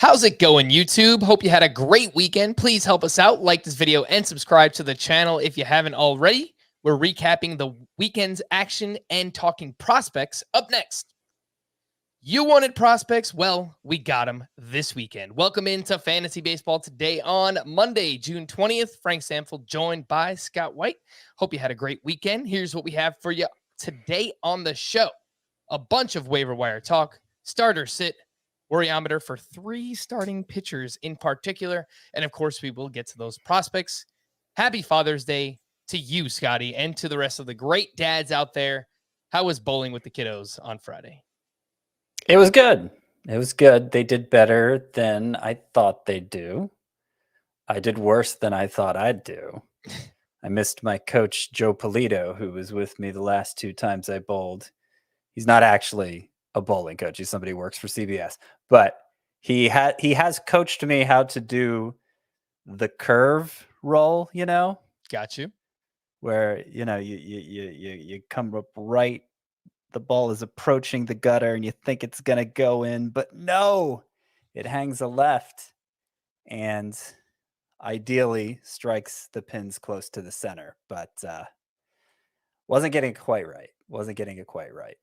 How's it going, YouTube? Hope you had a great weekend. Please help us out. Like this video and subscribe to the channel if you haven't already. We're recapping the weekend's action and talking prospects up next. You wanted prospects? Well, we got them this weekend. Welcome into Fantasy Baseball today on Monday, June 20th. Frank Stampfl joined by Scott White. Hope you had a great weekend. Here's what we have for you today on the show. A bunch of waiver wire talk, starter sit, Worryometer for 3 starting pitchers in particular. And of course, we will get to those prospects. Happy Father's Day to you, Scotty, and to the rest of the great dads out there. How was bowling with the kiddos on Friday? It was good. It was good. They did better than I thought they'd do. I did worse than I thought I'd do. I missed my coach, Joe Polito, who was with me the last 2 times I bowled. He's not actually a bowling coach. He's somebody who works for CBS, but he has coached me how to do the curve roll, Got you. Where, you come up right, the ball is approaching the gutter and you think it's going to go in, but no, it hangs a left and ideally strikes the pins close to the center, but wasn't getting it quite right.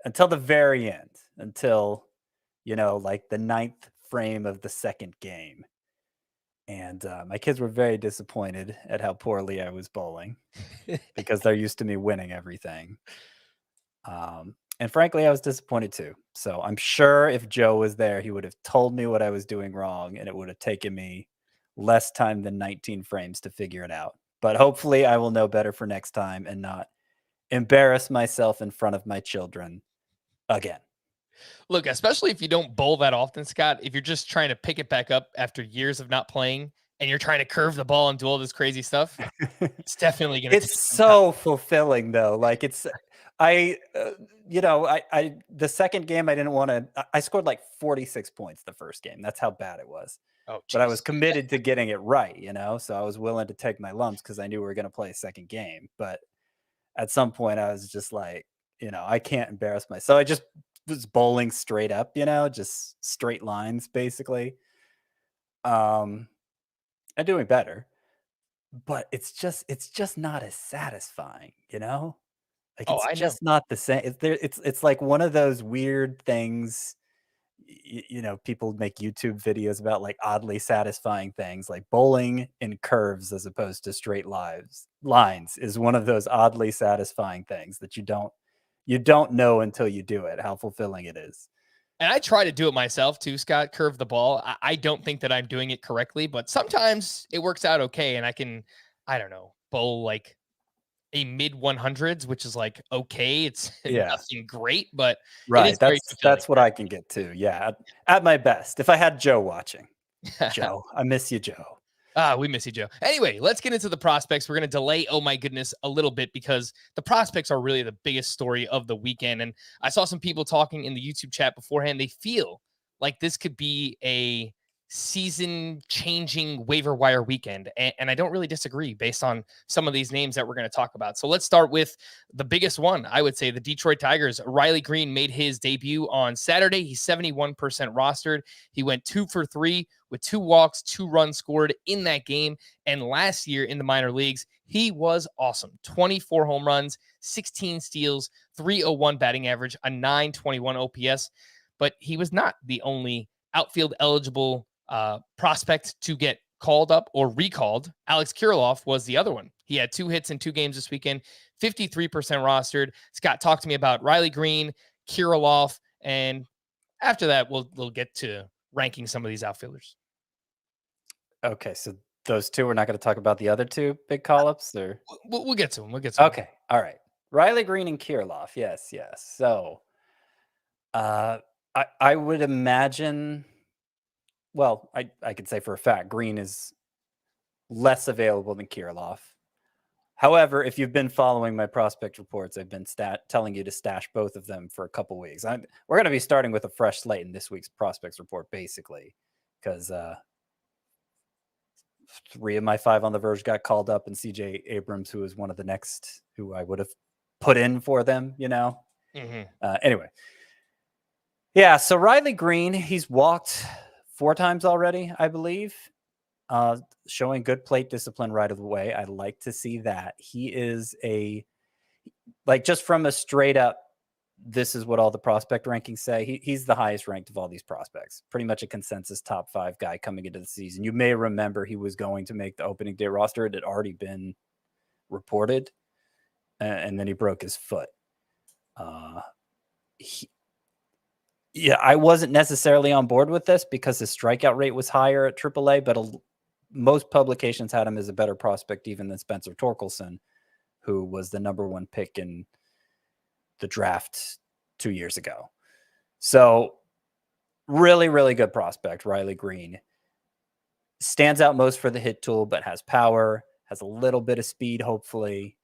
Until the very end, until, like the 9th frame of the second game. And my kids were very disappointed at how poorly I was bowling because they're used to me winning everything. And frankly, I was disappointed too. So I'm sure if Joe was there, he would have told me what I was doing wrong, and it would have taken me less time than 19 frames to figure it out. But hopefully I will know better for next time and not embarrass myself in front of my children again. Look, especially if you don't bowl that often, Scott, if you're just trying to pick it back up after years of not playing and you're trying to curve the ball and do all this crazy stuff, it's definitely going to It's so fulfilling though. Like the second game, I didn't want to, I scored like 46 points the first game. That's how bad it was. Oh, but I was committed to getting it right, so I was willing to take my lumps because I knew we were going to play a second game. But at some point I was just like, I can't embarrass myself. So I just was bowling straight up, just straight lines basically. And doing better. But it's just not as satisfying, Like it's just not the same. It's like one of those weird things, people make YouTube videos about like oddly satisfying things, like bowling in curves as opposed to straight lines is one of those oddly satisfying things that you don't know until you do it, how fulfilling it is. And I try to do it myself too, Scott, curve the ball. I don't think that I'm doing it correctly, but sometimes it works out okay. And I can, bowl like a mid 100s, which is like, okay, it's nothing great, but right. That's what I can get to. Yeah. At my best. If I had Joe watching. Joe, I miss you, Joe. We miss you, Joe. Anyway, let's get into the prospects. We're going to delay, oh my goodness, a little bit because the prospects are really the biggest story of the weekend. And I saw some people talking in the YouTube chat beforehand. They feel like this could be a season-changing waiver wire weekend. And I don't really disagree based on some of these names that we're going to talk about. So let's start with the biggest one, I would say, the Detroit Tigers. Riley Greene made his debut on Saturday. He's 71% rostered. He went 2 for 3 with 2 walks, 2 runs scored in that game. And last year in the minor leagues, he was awesome. 24 home runs, 16 steals, 301 batting average, a 921 OPS. But he was not the only outfield eligible prospect to get called up or recalled. Alex Kirilloff was the other one. He had 2 hits in 2 games this weekend, 53% rostered. Scott, talk to me about Riley Greene, Kirilloff, and after that, we'll get to ranking some of these outfielders. Okay, so those 2, we're not going to talk about the other 2 big call-ups, or we'll get to them. Okay, all right. Riley Greene and Kirilloff, yes. So, I would imagine. Well, I could say for a fact Greene is less available than Kirilloff. However, if you've been following my prospect reports, I've been telling you to stash both of them for a couple weeks. We're going to be starting with a fresh slate in this week's prospects report, basically, because 3 of my 5 on the verge got called up, and CJ Abrams, who is one of the next who I would have put in for them, Anyway. Yeah, so Riley Greene, he's walked 4 times already, I believe. Showing good plate discipline right away. I like to see that. He is just from a straight up, this is what all the prospect rankings say. He's the highest ranked of all these prospects. Pretty much a consensus top 5 guy coming into the season. You may remember he was going to make the opening day roster. It had already been reported, and then he broke his foot. I wasn't necessarily on board with this because his strikeout rate was higher at AAA, but most publications had him as a better prospect even than Spencer Torkelson, who was the number 1 pick in the draft 2 years ago. So really, really good prospect, Riley Greene. Stands out most for the hit tool, but has power, has a little bit of speed, hopefully.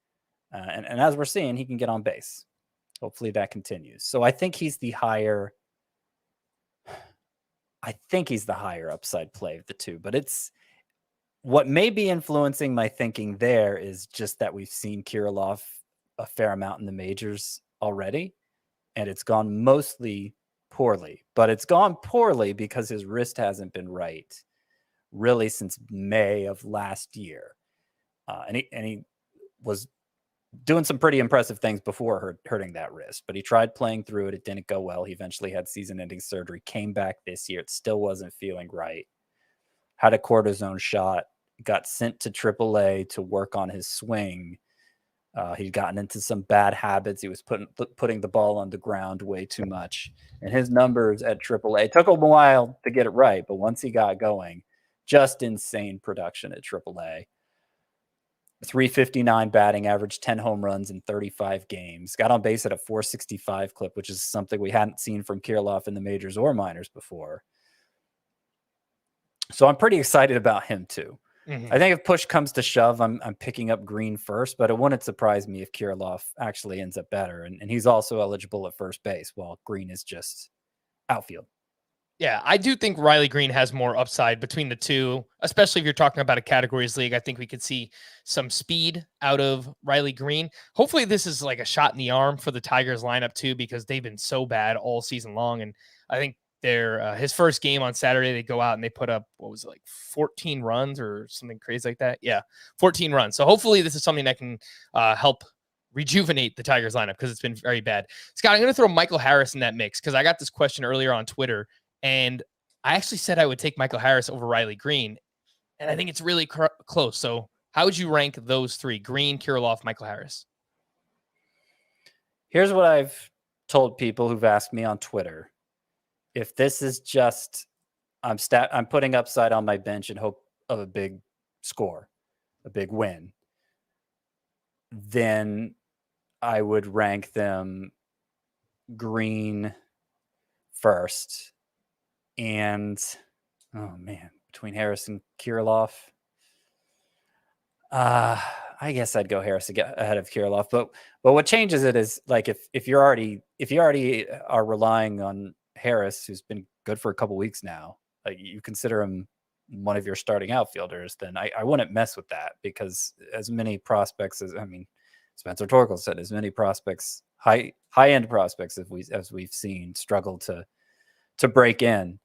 And as we're seeing, he can get on base. Hopefully that continues. So I think he's the higher upside play of the two, but it's what may be influencing my thinking there is just that we've seen Kirilloff a fair amount in the majors already, and it's gone mostly poorly, but it's gone poorly because his wrist hasn't been right really since May of last year. And he was doing some pretty impressive things before hurting that wrist, but he tried playing through it. It didn't go well. He eventually had season-ending surgery, came back this year. It still wasn't feeling right. Had a cortisone shot, got sent to AAA to work on his swing. He'd gotten into some bad habits. He was putting the ball on the ground way too much. And his numbers at AAA took him a while to get it right, but once he got going, just insane production at AAA. 359 batting average, 10 home runs in 35 games. Got on base at a 465 clip, which is something we hadn't seen from Kirilloff in the majors or minors before. So I'm pretty excited about him too. Mm-hmm. I think if push comes to shove, I'm picking up Greene first, but it wouldn't surprise me if Kirilloff actually ends up better. And he's also eligible at first base, while Greene is just outfield. Yeah, I do think Riley Greene has more upside between the two, especially if you're talking about a categories league. I think we could see some speed out of Riley Greene. Hopefully this is like a shot in the arm for the Tigers lineup too, because they've been so bad all season long. And I think his first game on Saturday, they go out and they put up, 14 runs or something crazy like that. Yeah, 14 runs. So hopefully this is something that can help rejuvenate the Tigers lineup because it's been very bad. Scott, I'm going to throw Michael Harris in that mix because I got this question earlier on Twitter. And I actually said I would take Michael Harris over Riley Greene, and I think it's really close. So how would you rank those 3? Greene, Kirilloff, Michael Harris? Here's what I've told people who've asked me on Twitter. If this is just I'm putting upside on my bench in hope of a big score, a big win, then I would rank them Greene first. And between Harris and Kirilloff, I guess I'd go Harris ahead of Kirilloff. But what changes it is like if you already are relying on Harris, who's been good for a couple weeks now, like you consider him one of your starting outfielders, then I wouldn't mess with that because as many prospects Spencer Torkelson said, as many prospects, high end prospects as we've seen struggle to break in.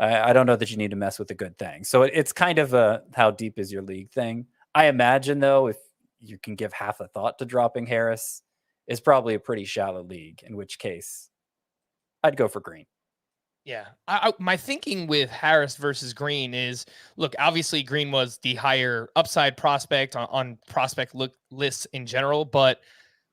I don't know that you need to mess with a good thing. So it's kind of a how deep is your league thing. I imagine, though, if you can give half a thought to dropping Harris, it's probably a pretty shallow league, in which case I'd go for Greene. Yeah. My thinking with Harris versus Greene is, look, obviously Greene was the higher upside prospect on prospect lists in general, but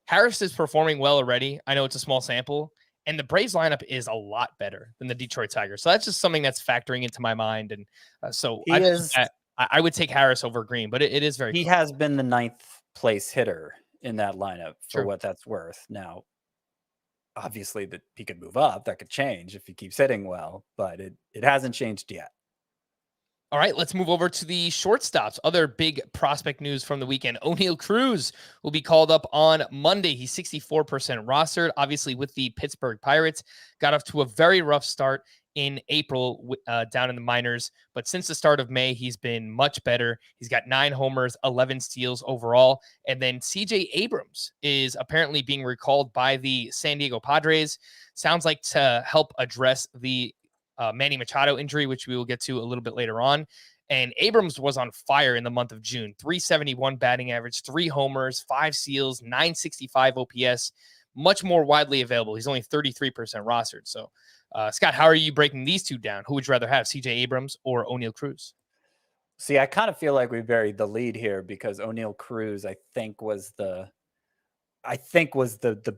Harris is performing well already. I know it's a small sample. And the Braves lineup is a lot better than the Detroit Tigers. So that's just something that's factoring into my mind. And I would take Harris over Greene, but it is very He has been the 9th place hitter in that lineup for what that's worth. Now, obviously, that he could move up. That could change if he keeps hitting well, but it hasn't changed yet. All right, let's move over to the shortstops. Other big prospect news from the weekend. Oneil Cruz will be called up on Monday. He's 64% rostered, obviously with the Pittsburgh Pirates. Got off to a very rough start in April down in the minors, but since the start of May, he's been much better. He's got 9 homers, 11 steals overall. And then CJ Abrams is apparently being recalled by the San Diego Padres. Sounds like to help address the Manny Machado injury, which we will get to a little bit later on. And Abrams was on fire in the month of June. 371 batting average, 3 homers, 5 steals, 965 OPS. Much more widely available. He's only 33% rostered. So, Scott, how are you breaking these two down? Who would you rather have, CJ Abrams or Oneil Cruz? See, I kind of feel like we buried the lead here because Oneil Cruz, I think, was the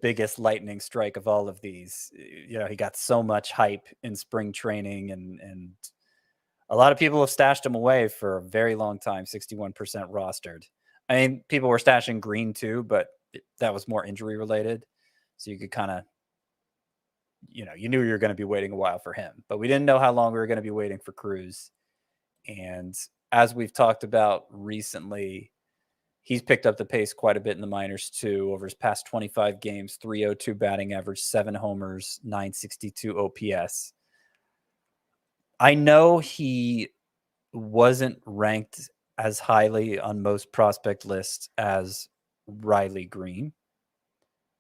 biggest lightning strike of all of these. You know, he got so much hype in spring training, and a lot of people have stashed him away for a very long time. 61% rostered. I mean, people were stashing Greene too, but that was more injury related. So you could kind of, you know, you knew you were going to be waiting a while for him, but we didn't know how long we were going to be waiting for Cruz. And as we've talked about recently, he's picked up the pace quite a bit in the minors too. Over his past 25 games, 302 batting average, 7 homers, 962 OPS. I know he wasn't ranked as highly on most prospect lists as Riley Greene,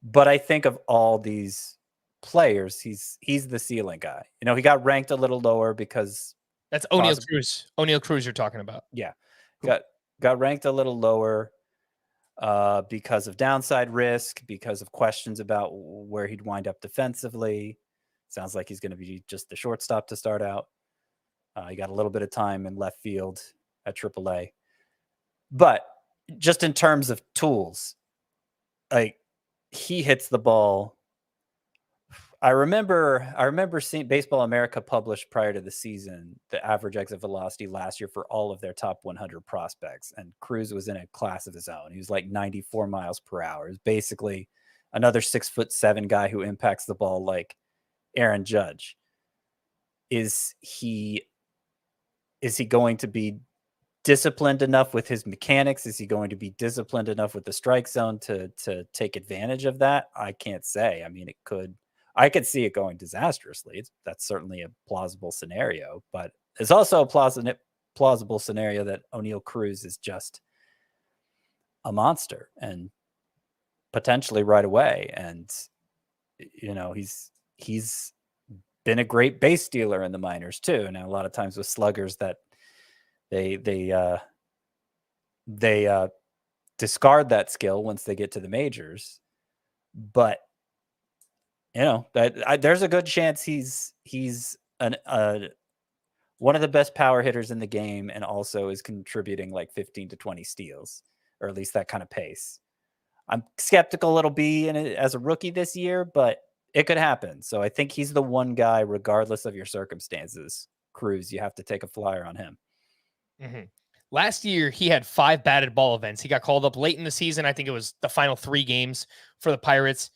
but I think of all these players, he's the ceiling guy. You know, he got ranked a little lower because that's Oneil Cruz. Oneil Cruz you're talking about. Yeah. Got ranked a little lower because of downside risk, because of questions about where he'd wind up defensively. Sounds like he's going to be just the shortstop to start out. He got a little bit of time in left field at AAA. But just in terms of tools, like, he hits the ball. I remember seeing Baseball America published prior to the season the average exit velocity last year for all of their top 100 prospects, and Cruz was in a class of his own. He was like 94 miles per hour. It was basically another 6'7" guy who impacts the ball like Aaron Judge. Is he going to be disciplined enough with his mechanics? Is he going to be disciplined enough with the strike zone to take advantage of that? I can't say. I mean, I could see it going disastrously. That's certainly a plausible scenario, but it's also a plausible scenario that Oneil Cruz is just a monster and potentially right away. And, you know, he's been a great base stealer in the minors too. Now, a lot of times with sluggers that they discard that skill once they get to the majors, but you know, there's a good chance he's one of the best power hitters in the game, and also is contributing like 15 to 20 steals, or at least that kind of pace. I'm skeptical it'll be in it as a rookie this year, but it could happen. So I think he's the one guy, regardless of your circumstances. Cruz, you have to take a flyer on him. Mm-hmm. Last year, he had 5 batted ball events. He got called up late in the season. I think it was the final 3 games for the Pirates.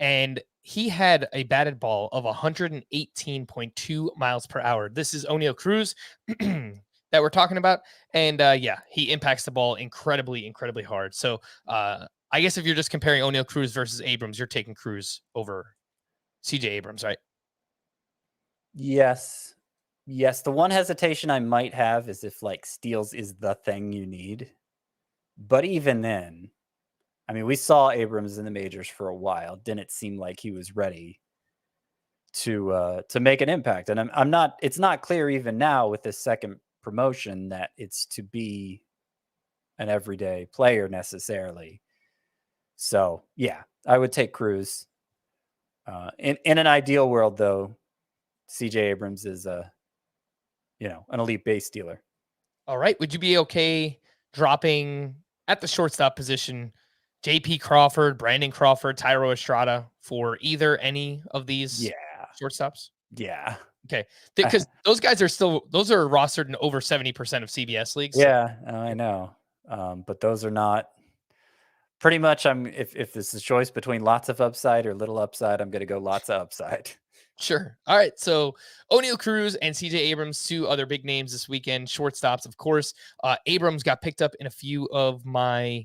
And he had a batted ball of 118.2 miles per hour. This is Oneil Cruz that we're talking about. And yeah, he impacts the ball incredibly, incredibly hard. So I guess if you're just comparing Oneil Cruz versus Abrams, you're taking Cruz over CJ Abrams, right? Yes. The one hesitation I might have is if like steals is the thing you need. But even then, I mean, we saw Abrams in the majors for a while. Didn't seem like he was ready to make an impact. And I'm not. It's not clear even now with this second promotion that it's to be an everyday player necessarily. So yeah, I would take Cruz. In an ideal world, though, CJ Abrams is an elite base stealer. All right. Would you be okay dropping at the shortstop position JP Crawford, Brandon Crawford, Tyro Estrada for any of these shortstops? Yeah. Okay. Because those guys are rostered in over 70% of CBS leagues. Yeah, I know. But those are not pretty much. If this is a choice between lots of upside or little upside, I'm going to go lots of upside. Sure. All right. So Oneil Cruz and CJ Abrams, 2 other big names this weekend. Shortstops, of course. Abrams got picked up in a few of my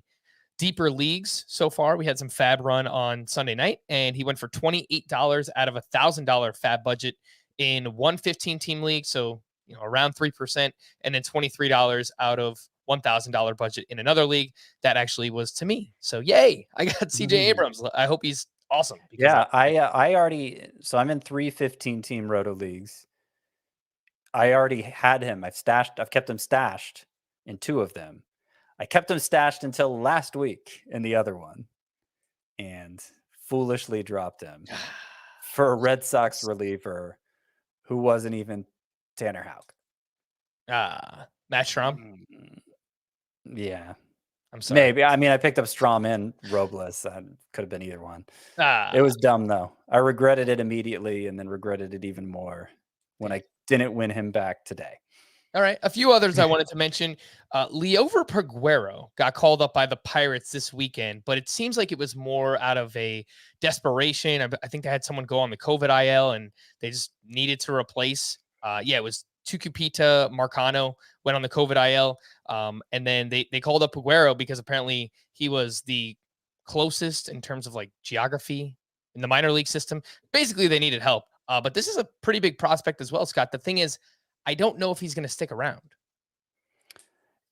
deeper leagues so far. We had some fab run on Sunday night, and he went for $28 out of $1,000 fab budget in one 15-team league. So, around 3%, and then $23 out of $1,000 budget in another league. That actually was to me. So yay, I got CJ Abrams. I hope he's awesome. Yeah, I already, so I'm in 3 15-team roto leagues. I already had him. I've kept him stashed in 2 of them. I kept him stashed until last week in the other one and foolishly dropped him for a Red Sox reliever who wasn't even Tanner Houck. Matt Strom. Yeah. I'm sorry. Maybe. I mean, I picked up Strom and Robles. Could have been either one. It was dumb, though. I regretted it immediately and then regretted it even more when I didn't win him back today. All right. A few others I wanted to mention. Liover Peguero got called up by the Pirates this weekend, but it seems like it was more out of a desperation. I think they had someone go on the COVID IL and they just needed to replace. It was Tucupita Marcano went on the COVID IL. And then they called up Peguero because apparently he was the closest in terms of like geography in the minor league system. Basically, they needed help. But this is a pretty big prospect as well, Scott. The thing is, I don't know if he's going to stick around.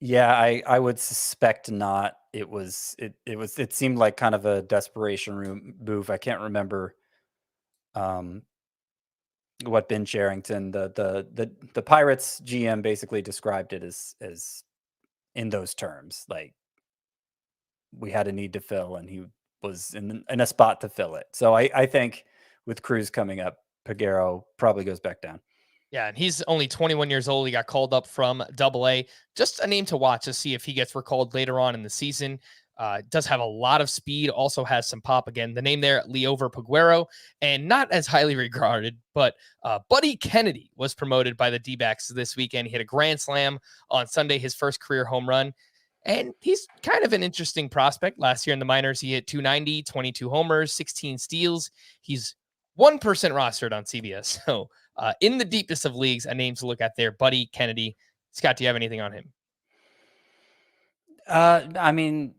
Yeah, I would suspect not. It seemed like kind of a desperation move. I can't remember what Ben Cherington, the Pirates GM, basically described it as in those terms. Like, we had a need to fill and he was in a spot to fill it. So I think with Cruz coming up, Peguero probably goes back down. Yeah, and he's only 21 years old. He got called up from AA. Just a name to watch to see if he gets recalled later on in the season. Does have a lot of speed, also has some pop. Again, the name there, Liover Peguero, and not as highly regarded, but Buddy Kennedy was promoted by the D-backs this weekend. He hit a grand slam on Sunday, his first career home run. And he's kind of an interesting prospect. Last year in the minors, he hit 290, 22 homers, 16 steals. He's 1% rostered on CBS. So in the deepest of leagues, a name to look at there, Buddy Kennedy. Scott, do you have anything on him? I mean,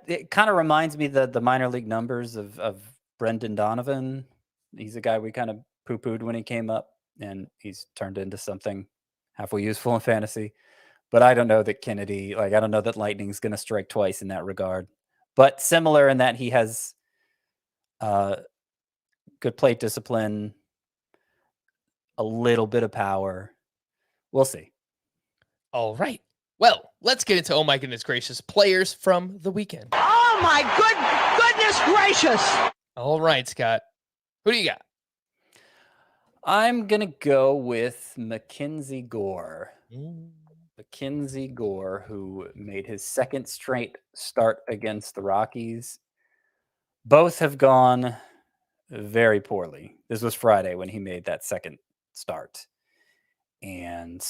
it kind of reminds me the minor league numbers of Brendan Donovan. He's a guy we kind of poo-pooed when he came up, and he's turned into something halfway useful in fantasy. But I don't know that Kennedy, I don't know that Lightning's going to strike twice in that regard. But similar in that he has good plate discipline, a little bit of power. We'll see. All right. Well, let's get into, oh my goodness gracious, players from the weekend. Oh my goodness gracious. All right, Scott. Who do you got? I'm going to go with Mackenzie Gore. Mackenzie Gore, who made his second straight start against the Rockies. Both have gone very poorly. This was Friday when he made that second start. And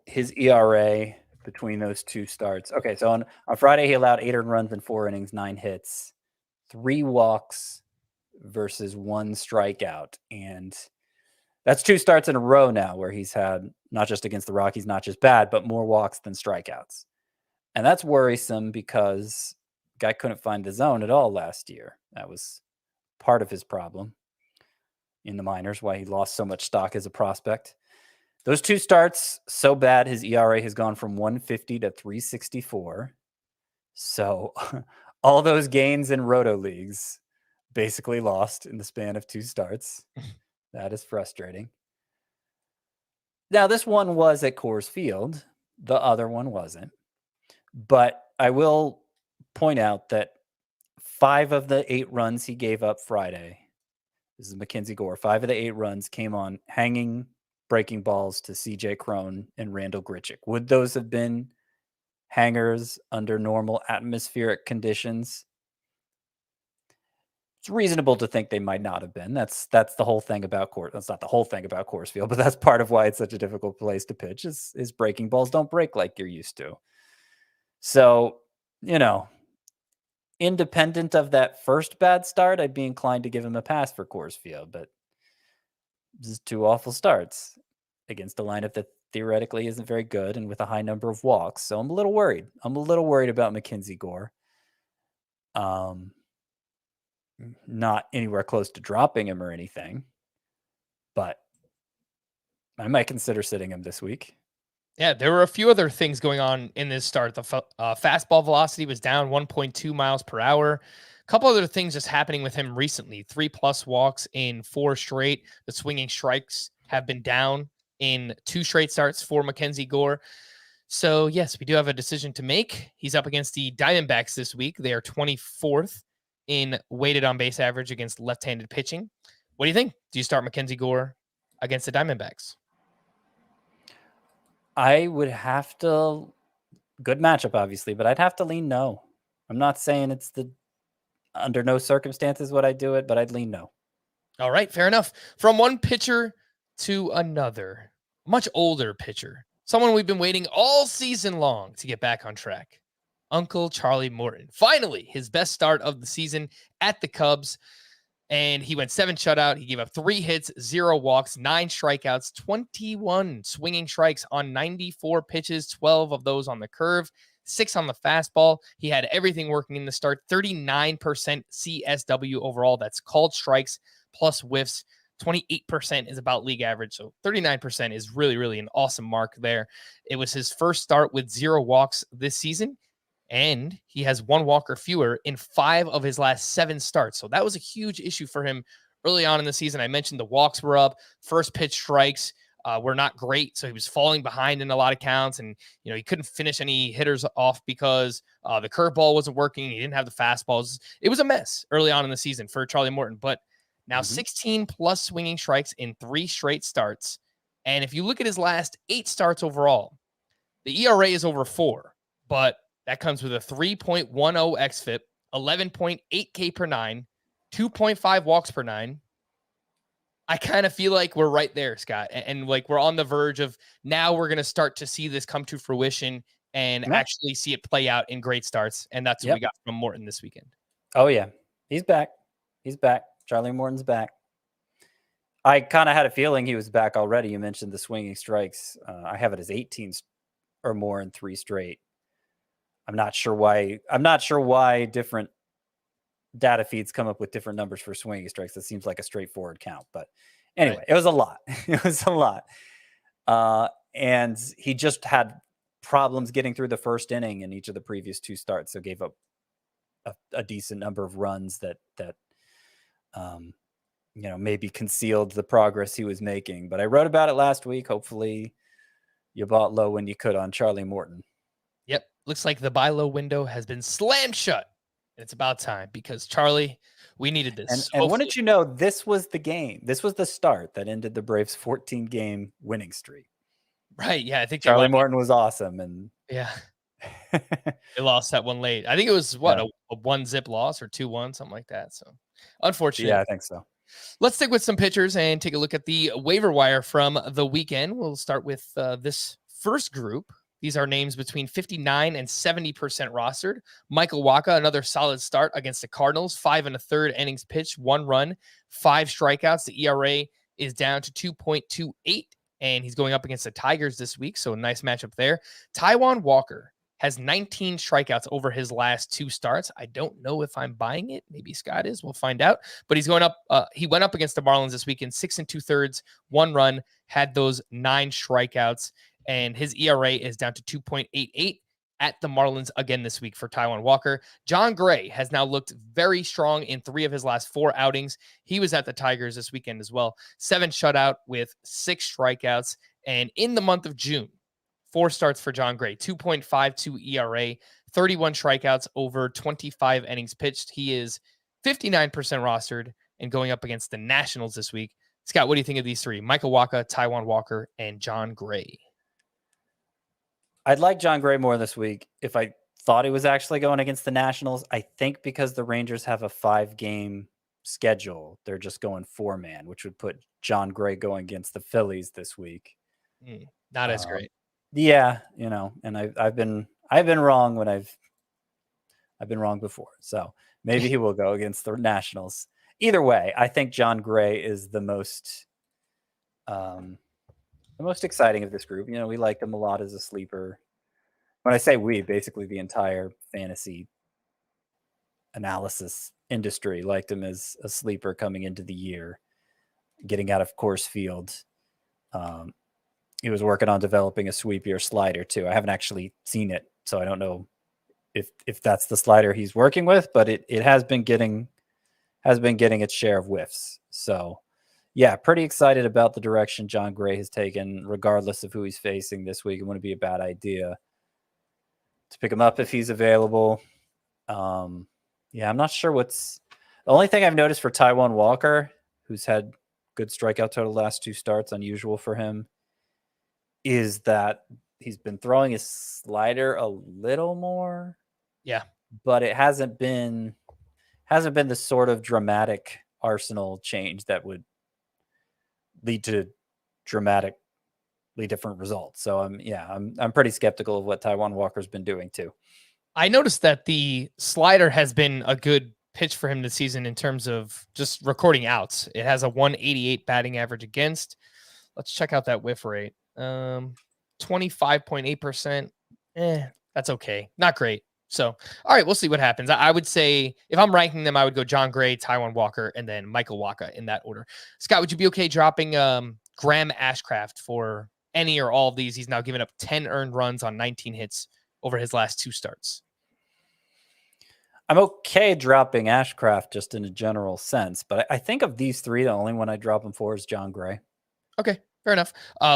his ERA between those two starts. Okay, so on Friday, he allowed 8 earned runs in 4 innings, 9 hits, 3 walks versus 1 strikeout. And that's 2 starts in a row now where he's had, not just against the Rockies, not just bad, but more walks than strikeouts. And that's worrisome because the guy couldn't find the zone at all last year. That was part of his problem in the minors, why he lost so much stock as a prospect. Those 2 starts, so bad, his ERA has gone from 150 to 364. So all those gains in roto leagues basically lost in the span of 2 starts. That is frustrating. Now, this one was at Coors Field. The other one wasn't. But I will point out that 5 of the 8 runs he gave up Friday, this is Mackenzie Gore, 5 of the 8 runs came on hanging breaking balls to CJ Cron and Randall Grichuk. Would those have been hangers under normal atmospheric conditions? It's reasonable to think they might not have been. That's the whole thing about Coors. That's not the whole thing about Coors Field, but that's part of why it's such a difficult place to pitch is breaking balls don't break like you're used to. So, independent of that first bad start, I'd be inclined to give him a pass for Coors Field, but this is 2 awful starts against a lineup that theoretically isn't very good and with a high number of walks. So I'm a little worried. I'm a little worried about Mackenzie Gore. Not anywhere close to dropping him or anything, but I might consider sitting him this week. Yeah, there were a few other things going on in this start. The fastball velocity was down 1.2 miles per hour. A couple other things just happening with him recently. 3+ walks in 4 straight. The swinging strikes have been down in 2 straight starts for Mackenzie Gore. So, yes, we do have a decision to make. He's up against the Diamondbacks this week. They are 24th in weighted on base average against left-handed pitching. What do you think? Do you start Mackenzie Gore against the Diamondbacks? I would have to, good matchup, obviously, but I'd have to lean no. I'm not saying it's under no circumstances would I do it, but I'd lean no. All right, fair enough. From one pitcher to another, much older pitcher, someone we've been waiting all season long to get back on track. Uncle Charlie Morton. Finally, his best start of the season at the Cubs. And he went 7 shutout. He gave up 3 hits, 0 walks, 9 strikeouts, 21 swinging strikes on 94 pitches, 12 of those on the curve, 6 on the fastball. He had everything working in the start, 39% CSW overall. That's called strikes plus whiffs. 28% is about league average. So 39% is really, really an awesome mark there. It was his first start with 0 walks this season. And he has 1 walk or fewer in 5 of his last 7 starts. So that was a huge issue for him early on in the season. I mentioned the walks were up, first pitch strikes were not great. So he was falling behind in a lot of counts, and he couldn't finish any hitters off because the curveball wasn't working. He didn't have the fastballs. It was a mess early on in the season for Charlie Morton. But now 16 plus swinging strikes in 3 straight starts. And if you look at his last 8 starts overall, the ERA is over 4, but that comes with a 3.10 xFIP, 11.8 K per 9, 2.5 walks per 9. I kind of feel like we're right there, Scott. And like we're on the verge of now we're going to start to see this come to fruition and actually see it play out in great starts. And that's what we got from Morton this weekend. Oh, yeah. He's back. He's back. Charlie Morton's back. I kind of had a feeling he was back already. You mentioned the swinging strikes. I have it as 18 or more in 3 straight. I'm not sure why different data feeds come up with different numbers for swinging strikes. It seems like a straightforward count, but anyway, It was a lot. It was a lot. And he just had problems getting through the first inning in each of the previous 2 starts. So gave up a decent number of runs that maybe concealed the progress he was making. But I wrote about it last week. Hopefully you bought low when you could on Charlie Morton. Yep. Looks like the buy low window has been slammed shut. It's about time because Charlie, we needed this. And wouldn't you know, this was the game. This was the start that ended the Braves' 14-game winning streak. Right. Yeah. I think Charlie Morton was awesome. And yeah, they lost that one late. I think it was a 1-zip loss or 2-1, something like that. So unfortunately. Yeah, I think so. Let's stick with some pitchers and take a look at the waiver wire from the weekend. We'll start with this first group. These are names between 59 and 70% rostered. Michael Wacha, another solid start against the Cardinals. 5 1/3 innings pitched, 1 run, 5 strikeouts. The ERA is down to 2.28, and he's going up against the Tigers this week, so a nice matchup there. Taijuan Walker has 19 strikeouts over his last 2 starts. I don't know if I'm buying it. Maybe Scott is. We'll find out. But he's going up. He went up against the Marlins this weekend, 6 2/3, 1 run, had those 9 strikeouts. And his ERA is down to 2.88 at the Marlins again this week for Taijuan Walker. John Gray has now looked very strong in 3 of his last 4 outings. He was at the Tigers this weekend as well. 7 shutout with 6 strikeouts. And in the month of June, 4 starts for John Gray, 2.52 ERA, 31 strikeouts over 25 innings pitched. He is 59% rostered and going up against the Nationals this week. Scott, what do you think of these 3? Michael Wacha, Taijuan Walker, and John Gray. I'd like John Gray more this week if I thought he was actually going against the Nationals. I think because the Rangers have a 5-game schedule, they're just going 4-man, which would put John Gray going against the Phillies this week. Not as great. Yeah, and I've been wrong when I've been wrong before. So maybe he will go against the Nationals. Either way, I think John Gray is the most exciting of this group. We like him a lot as a sleeper. When I say we, basically the entire fantasy analysis industry liked him as a sleeper coming into the year, getting out of Coors Field. He was working on developing a sweepier slider too. I haven't actually seen it, so I don't know if that's the slider he's working with, but it has been getting its share of whiffs. So Yeah, pretty excited about the direction John Gray has taken, regardless of who he's facing this week. It wouldn't be a bad idea to pick him up if he's available. Yeah, I'm not sure what's the only thing I've noticed for Taijuan Walker, who's had good strikeout total last 2 starts, unusual for him, is that he's been throwing his slider a little more. Yeah. But it hasn't been the sort of dramatic arsenal change that would lead to dramatically different results. So I'm pretty skeptical of what Taijuan Walker's been doing too. I noticed that the slider has been a good pitch for him this season in terms of just recording outs. It has a 188 batting average against. Let's check out that whiff rate. 25.8%. That's okay. Not great. So, all right, we'll see what happens. I would say if I'm ranking them, I would go John Gray, Taijuan Walker, and then Michael Wacha in that order. Scott, would you be okay dropping Graham Ashcraft for any or all of these? He's now given up 10 earned runs on 19 hits over his last 2 starts. I'm okay dropping Ashcraft just in a general sense, but I think of these 3, the only one I drop him for is John Gray. Okay, fair enough.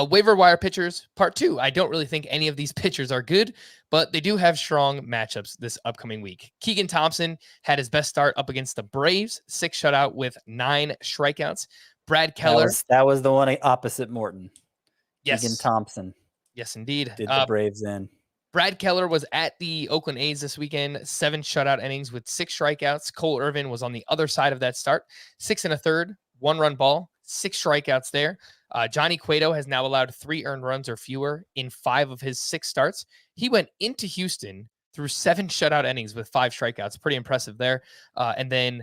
Waiver wire pitchers, part 2. I don't really think any of these pitchers are good, but they do have strong matchups this upcoming week. Keegan Thompson had his best start up against the Braves, 6 shutout with 9 strikeouts. Brad Keller. That was the one opposite Morton. Yes. Keegan Thompson. Yes, indeed. Did the Braves in. Brad Keller was at the Oakland A's this weekend, 7 shutout innings with 6 strikeouts. Cole Irvin was on the other side of that start, 6 1/3, 1-run ball, 6 strikeouts there. Johnny Cueto has now allowed 3 earned runs or fewer in 5 of his 6 starts. He went into Houston through 7 shutout innings with 5 strikeouts. Pretty impressive there. And then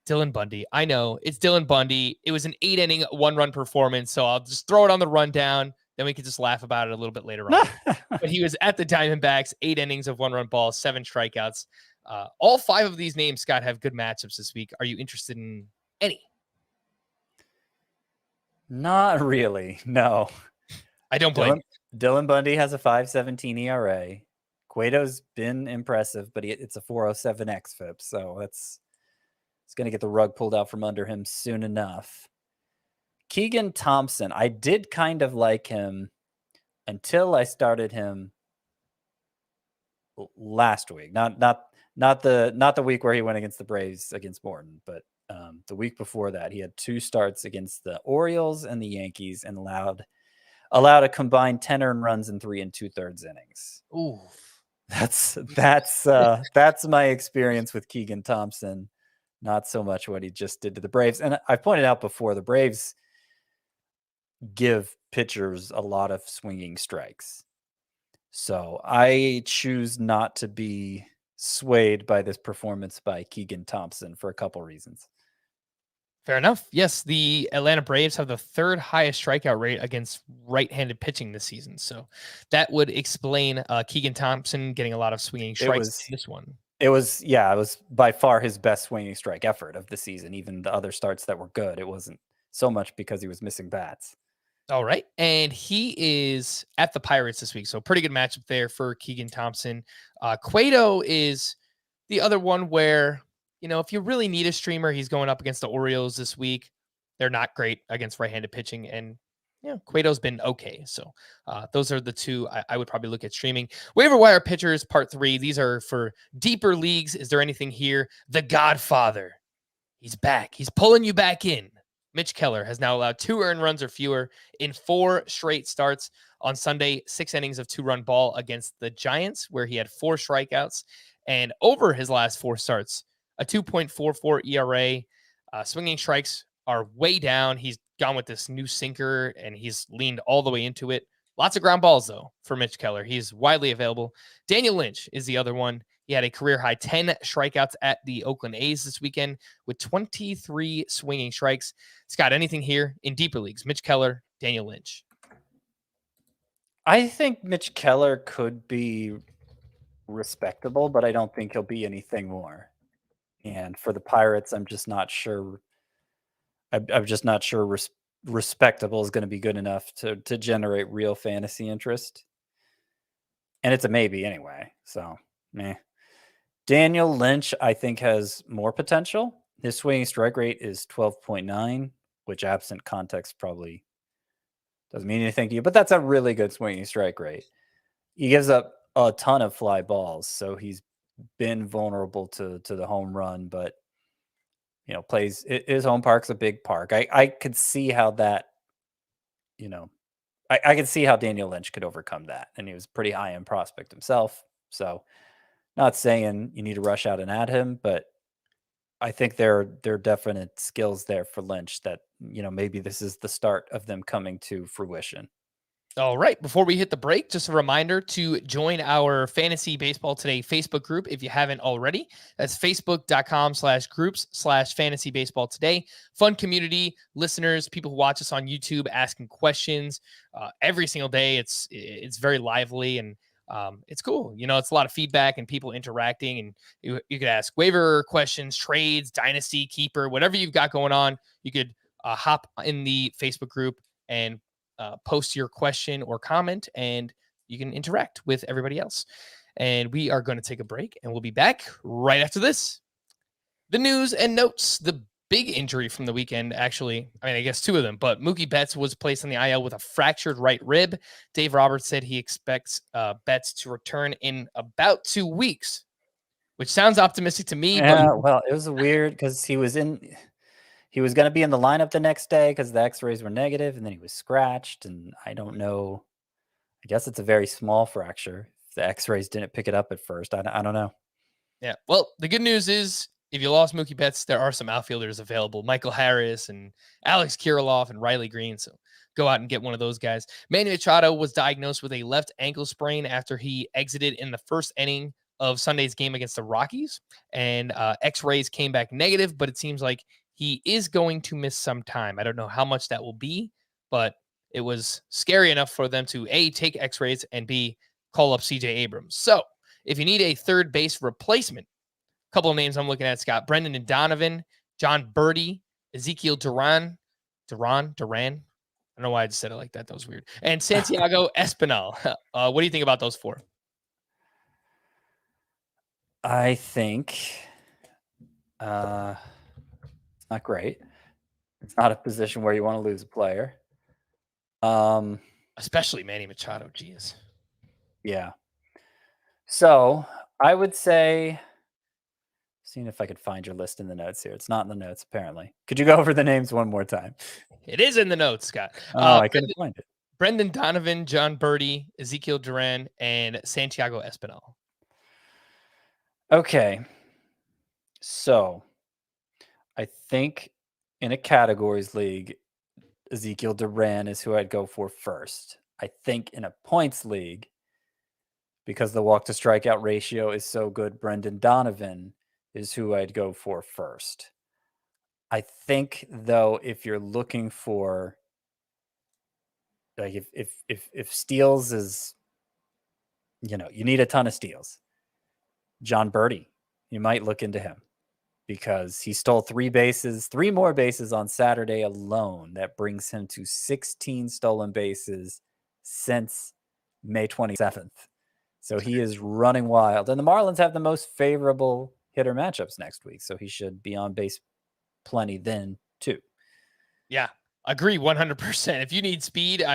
Dylan Bundy. I know it's Dylan Bundy. It was an 8-inning, 1-run performance. So I'll just throw it on the rundown. Then we could just laugh about it a little bit later on. But he was at the Diamondbacks, 8 innings of 1-run balls, 7 strikeouts. All 5 of these names, Scott, have good matchups this week. Are you interested in any? Not really. No. I don't blame Dylan Bundy has a 5.17 ERA. Cueto's been impressive, but it's a 4.07 xFIP, so it's going to get the rug pulled out from under him soon enough. Keegan Thompson, I did kind of like him until I started him last week. Not the week where he went against the Braves against Morton, but the week before that, he had 2 starts against the Orioles and the Yankees and allowed a combined 10 earned runs in 3 2/3 innings. Ooh, that's my experience with Keegan Thompson. Not so much what he just did to the Braves. And I pointed out before, the Braves give pitchers a lot of swinging strikes. So I choose not to be swayed by this performance by Keegan Thompson for a couple reasons. fair enough. Yes, the Atlanta Braves have the 3rd highest strikeout rate against right-handed pitching this season. So that would explain Keegan Thompson getting a lot of swinging strikes in this one. It was by far his best swinging strike effort of the season. Even the other starts that were good, it wasn't so much because he was missing bats. All right. And he is at the Pirates this week. So pretty good matchup there for Keegan Thompson. Cueto is the other one where, if you really need a streamer, he's going up against the Orioles this week. They're not great against right-handed pitching. And, Cueto's been okay. So those are the 2 I would probably look at streaming. Waiver wire pitchers, part 3. These are for deeper leagues. Is there anything here? The Godfather. He's back. He's pulling you back in. Mitch Keller has now allowed 2 earned runs or fewer in 4 straight starts. On Sunday, 6 innings of 2-run ball against the Giants, where he had 4 strikeouts. And over his last 4 starts, a 2.44 ERA. Swinging strikes are way down. He's gone with this new sinker, and he's leaned all the way into it. Lots of ground balls, though, for Mitch Keller. He's widely available. Daniel Lynch is the other one. He had a career-high 10 strikeouts at the Oakland A's this weekend with 23 swinging strikes. Scott, anything here in deeper leagues? Mitch Keller, Daniel Lynch. I think Mitch Keller could be respectable, but I don't think he'll be anything more. And for the Pirates, I'm just not sure. I'm just not sure respectable is going to be good enough to generate real fantasy interest. And it's a maybe anyway. So, meh. Daniel Lynch, I think, has more potential. His swinging strike rate is 12.9. which absent context probably doesn't mean anything to you, but that's a really good swinging strike rate. He gives up a ton of fly balls, so he's been vulnerable to the home run, but plays his home park's a big park. I could see how that, I could see how Daniel Lynch could overcome that, and he was pretty high end prospect himself. So, not saying you need to rush out and add him, but I think there are definite skills there for Lynch that maybe this is the start of them coming to fruition. All right. Before we hit the break, just a reminder to join our Fantasy Baseball Today Facebook group if you haven't already. That's facebook.com/groups/fantasy baseball today. Fun community, listeners, people who watch us on YouTube asking questions every single day. It's very lively and it's cool. It's a lot of feedback and people interacting, and you could ask waiver questions, trades, dynasty, keeper, whatever you've got going on. You could hop in the Facebook group and post your question or comment, and you can interact with everybody else. And we are going to take a break, and we'll be back right after this. The news and notes. The big injury from the weekend, actually, I guess two of them, but Mookie Betts was placed on the IL with a fractured right rib. Dave Roberts said he expects Betts to return in about 2 weeks, which sounds optimistic to me. Yeah, well, it was weird because he was going to be in the lineup the next day because the x-rays were negative, and then he was scratched, and I don't know. I guess it's a very small fracture. If the x-rays didn't pick it up at first, I don't know. Yeah, well, the good news is if you lost Mookie Betts, there are some outfielders available. Michael Harris and Alex Kirilloff and Riley Greene, so go out and get one of those guys. Manny Machado was diagnosed with a left ankle sprain after he exited in the first inning of Sunday's game against the Rockies, and x-rays came back negative, but it seems like he is going to miss some time. I don't know how much that will be, but it was scary enough for them to A, take x-rays, and B, call up CJ Abrams. So if you need a third base replacement, a couple of names I'm looking at, Scott: Brendan and Donovan, John Birdie, Ezekiel Duran. I don't know why I just said it like that. That was weird. And Santiago Espinal. What do you think about those four? I think it's not great. It's not a position where you want to lose a player. Especially Manny Machado. Geez. Yeah. So I would say, seeing if I could find your list in the notes here. It's not in the notes, apparently. Could you go over the names one more time? It is in the notes, Scott. I couldn't find it. Brendan Donovan, John Birdie, Ezekiel Duran, and Santiago Espinal. Okay. So I think in a categories league, Ezekiel Duran is who I'd go for first. I think in a points league, because the walk to strikeout ratio is so good, Brendan Donovan is who I'd go for first. I think, though, if you're looking for, like, if steals is, you need a ton of steals, John Birdie, you might look into him because he stole 3 more bases on Saturday alone. That brings him to 16 stolen bases since May 27th. So he is running wild. And the Marlins have the most favorable hitter matchups next week. So he should be on base plenty then, too. Yeah, agree 100%. If you need speed,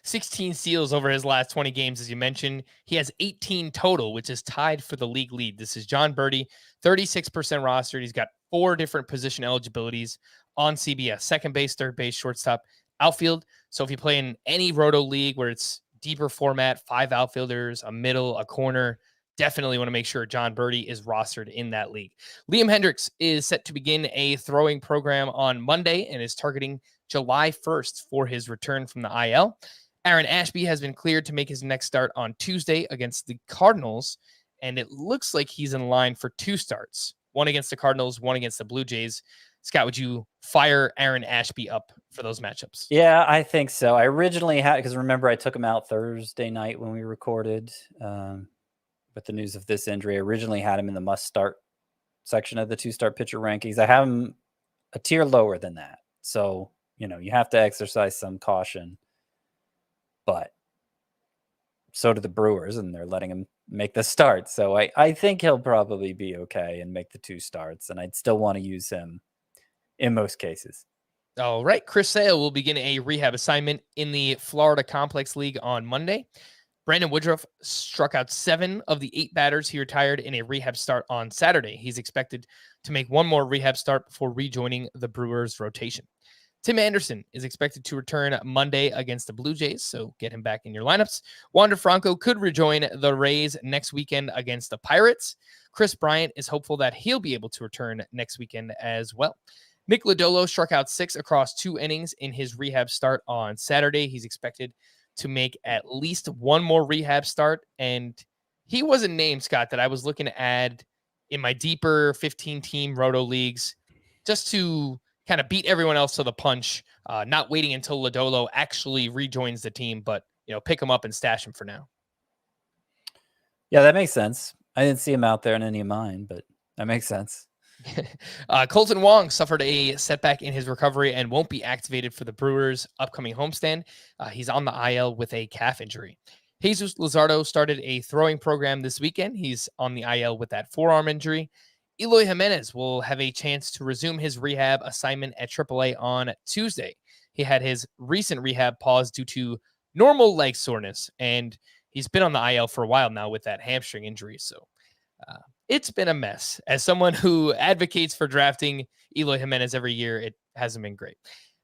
16 steals over his last 20 games, as you mentioned. He has 18 total, which is tied for the league lead. This is John Birdie, 36% rostered. He's got 4 different position eligibilities on CBS: second base, third base, shortstop, outfield. So if you play in any roto league where it's deeper format, 5 outfielders, a middle, a corner, definitely want to make sure John Birdie is rostered in that league. Liam Hendriks is set to begin a throwing program on Monday and is targeting July 1st for his return from the IL. Aaron Ashby has been cleared to make his next start on Tuesday against the Cardinals, and it looks like he's in line for 2 starts, one against the Cardinals, one against the Blue Jays. Scott, would you fire Aaron Ashby up for those matchups? Yeah, I think so. I originally had, because remember I took him out Thursday night when we recorded with the news of this injury. I originally had him in the must-start section of the 2-start pitcher rankings. I have him a tier lower than that. So, you have to exercise some caution. But so do the Brewers, and they're letting him make the start. So I think he'll probably be okay and make the 2 starts, and I'd still want to use him in most cases. All right. Chris Sale will begin a rehab assignment in the Florida Complex League on Monday. Brandon Woodruff struck out 7 of the 8 batters he retired in a rehab start on Saturday. He's expected to make one more rehab start before rejoining the Brewers rotation. Tim Anderson is expected to return Monday against the Blue Jays, so get him back in your lineups. Wander Franco could rejoin the Rays next weekend against the Pirates. Chris Bryant is hopeful that he'll be able to return next weekend as well. Nick Lodolo struck out 6 across 2 innings in his rehab start on Saturday. He's expected to make at least one more rehab start, and he wasn't named, Scott, that I was looking to add in my deeper 15-team roto leagues just to kind of beat everyone else to the punch, not waiting until Lodolo actually rejoins the team, but pick him up and stash him for now. Yeah, that makes sense. I didn't see him out there in any of mine, but that makes sense. Colton Wong suffered a setback in his recovery and won't be activated for the Brewers' upcoming homestand. He's on the IL with a calf injury. Jesus Luzardo started a throwing program this weekend. He's on the IL with that forearm injury. Eloy Jimenez will have a chance to resume his rehab assignment at AAA on Tuesday. He had his recent rehab paused due to normal leg soreness, and he's been on the IL for a while now with that hamstring injury. So it's been a mess. As someone who advocates for drafting Eloy Jimenez every year, it hasn't been great.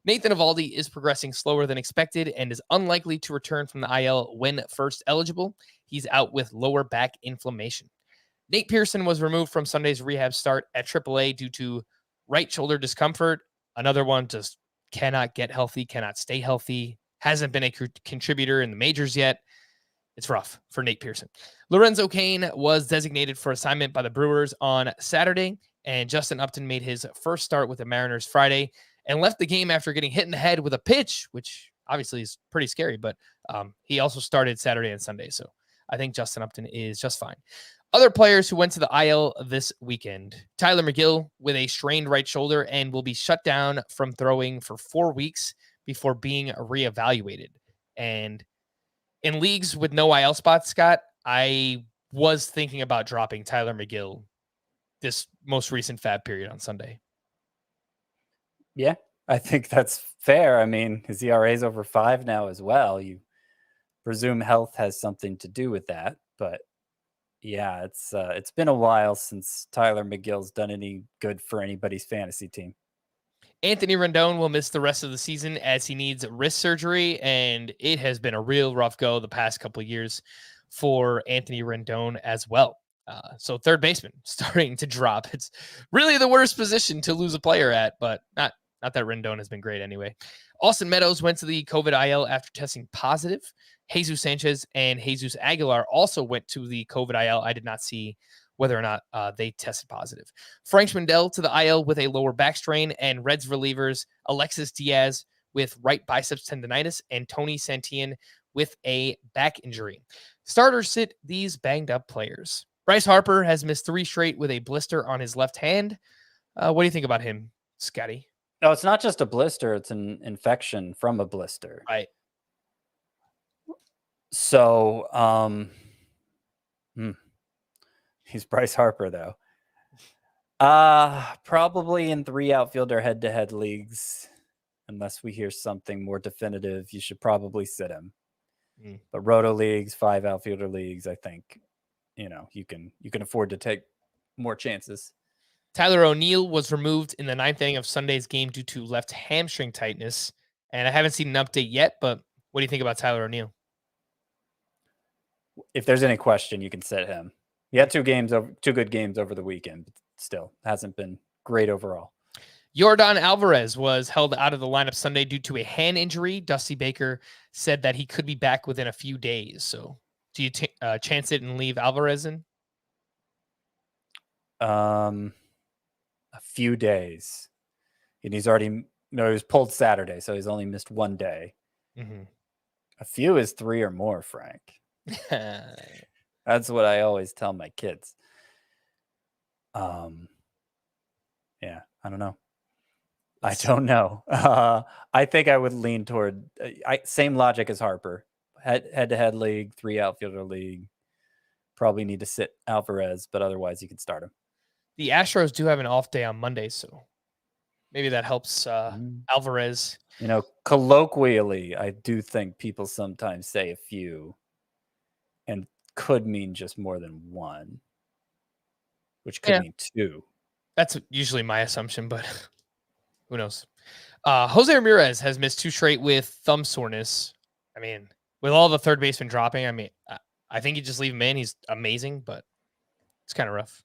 Nathan Eovaldi is progressing slower than expected and is unlikely to return from the IL when first eligible. He's out with lower back inflammation. Nate Pearson was removed from Sunday's rehab start at AAA due to right shoulder discomfort. Another one just cannot get healthy, cannot stay healthy, hasn't been a contributor in the majors yet. It's rough for Nate Pearson. Lorenzo Cain was designated for assignment by the Brewers on Saturday, and Justin Upton made his first start with the Mariners Friday and left the game after getting hit in the head with a pitch, which obviously is pretty scary, but he also started Saturday and Sunday, so I think Justin Upton is just fine. Other players who went to the IL this weekend: Tyler McGill with a strained right shoulder and will be shut down from throwing for 4 weeks before being reevaluated. And in leagues with no IL spots, Scott, I was thinking about dropping Tyler McGill this most recent fab period on Sunday. Yeah, I think that's fair. I mean, his ERA is over 5 now as well. You presume health has something to do with that, but yeah, it's been a while since Tyler McGill's done any good for anybody's fantasy team. Anthony Rendon will miss the rest of the season as he needs wrist surgery, and it has been a real rough go the past couple of years for Anthony Rendon as well. So third baseman starting to drop. It's really the worst position to lose a player at, but not that Rendon has been great anyway. Austin Meadows went to the COVID IL after testing positive. Jesus Sanchez and Jesus Aguilar also went to the COVID IL. I did not see whether or not they tested positive. Frank Schwindel to the IL with a lower back strain, and Reds relievers Alexis Diaz with right biceps tendonitis and Tony Santillan with a back injury. Starters sit these banged up players. Bryce Harper has missed 3 straight with a blister on his left hand. What do you think about him, Scotty? No, it's not just a blister. It's an infection from a blister. Right. So, he's Bryce Harper, though. Probably in 3 outfielder head-to-head leagues, unless we hear something more definitive, you should probably sit him. But roto leagues, 5 outfielder leagues, I think, you can afford to take more chances. Tyler Oneil was removed in the 9th inning of Sunday's game due to left hamstring tightness, and I haven't seen an update yet, but what do you think about Tyler Oneil? If there's any question, you can sit him. He had 2 good games over the weekend, but still hasn't been great overall. Yordan Alvarez was held out of the lineup Sunday due to a hand injury. Dusty Baker said that he could be back within a few days. So do you chance it and leave Alvarez in? A few days. And he was pulled Saturday, so he's only missed 1 day. Mm-hmm. A few is 3 or more, Frank. That's what I always tell my kids. Yeah, I don't know. I don't know. I think I would lean toward same logic as Harper. Head-to-head league, 3 outfielder league. Probably need to sit Alvarez, but otherwise you can start him. The Astros do have an off day on Monday, so Maybe that helps Alvarez. Colloquially, I do think people sometimes say a few and could mean just more than one, which could mean two. That's usually my assumption, but who knows? Jose Ramirez has missed 2 straight with thumb soreness. I mean, with all the third baseman dropping, I mean, I think you just leave him in. He's amazing, but it's kind of rough.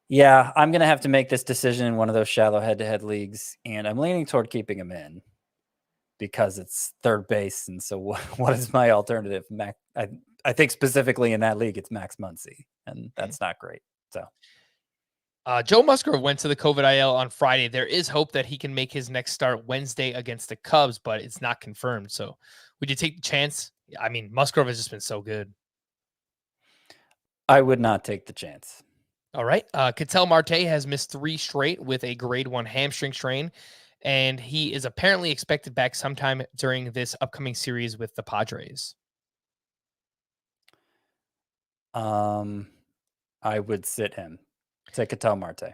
Yeah, I'm going to have to make this decision in one of those shallow head-to-head leagues, and I'm leaning toward keeping him in because it's third base. And so what is my alternative? I think specifically in that league, it's Max Muncy, and that's not great. So Joe Musgrove went to the COVID IL on Friday. There is hope that he can make his next start Wednesday against the Cubs, but it's not confirmed. So would you take the chance? I mean, Musgrove has just been so good. I would not take the chance. All right. Ketel Marte has missed 3 straight with a grade 1 hamstring strain, and he is apparently expected back sometime during this upcoming series with the Padres. I would sit him. Take Ketel Marte.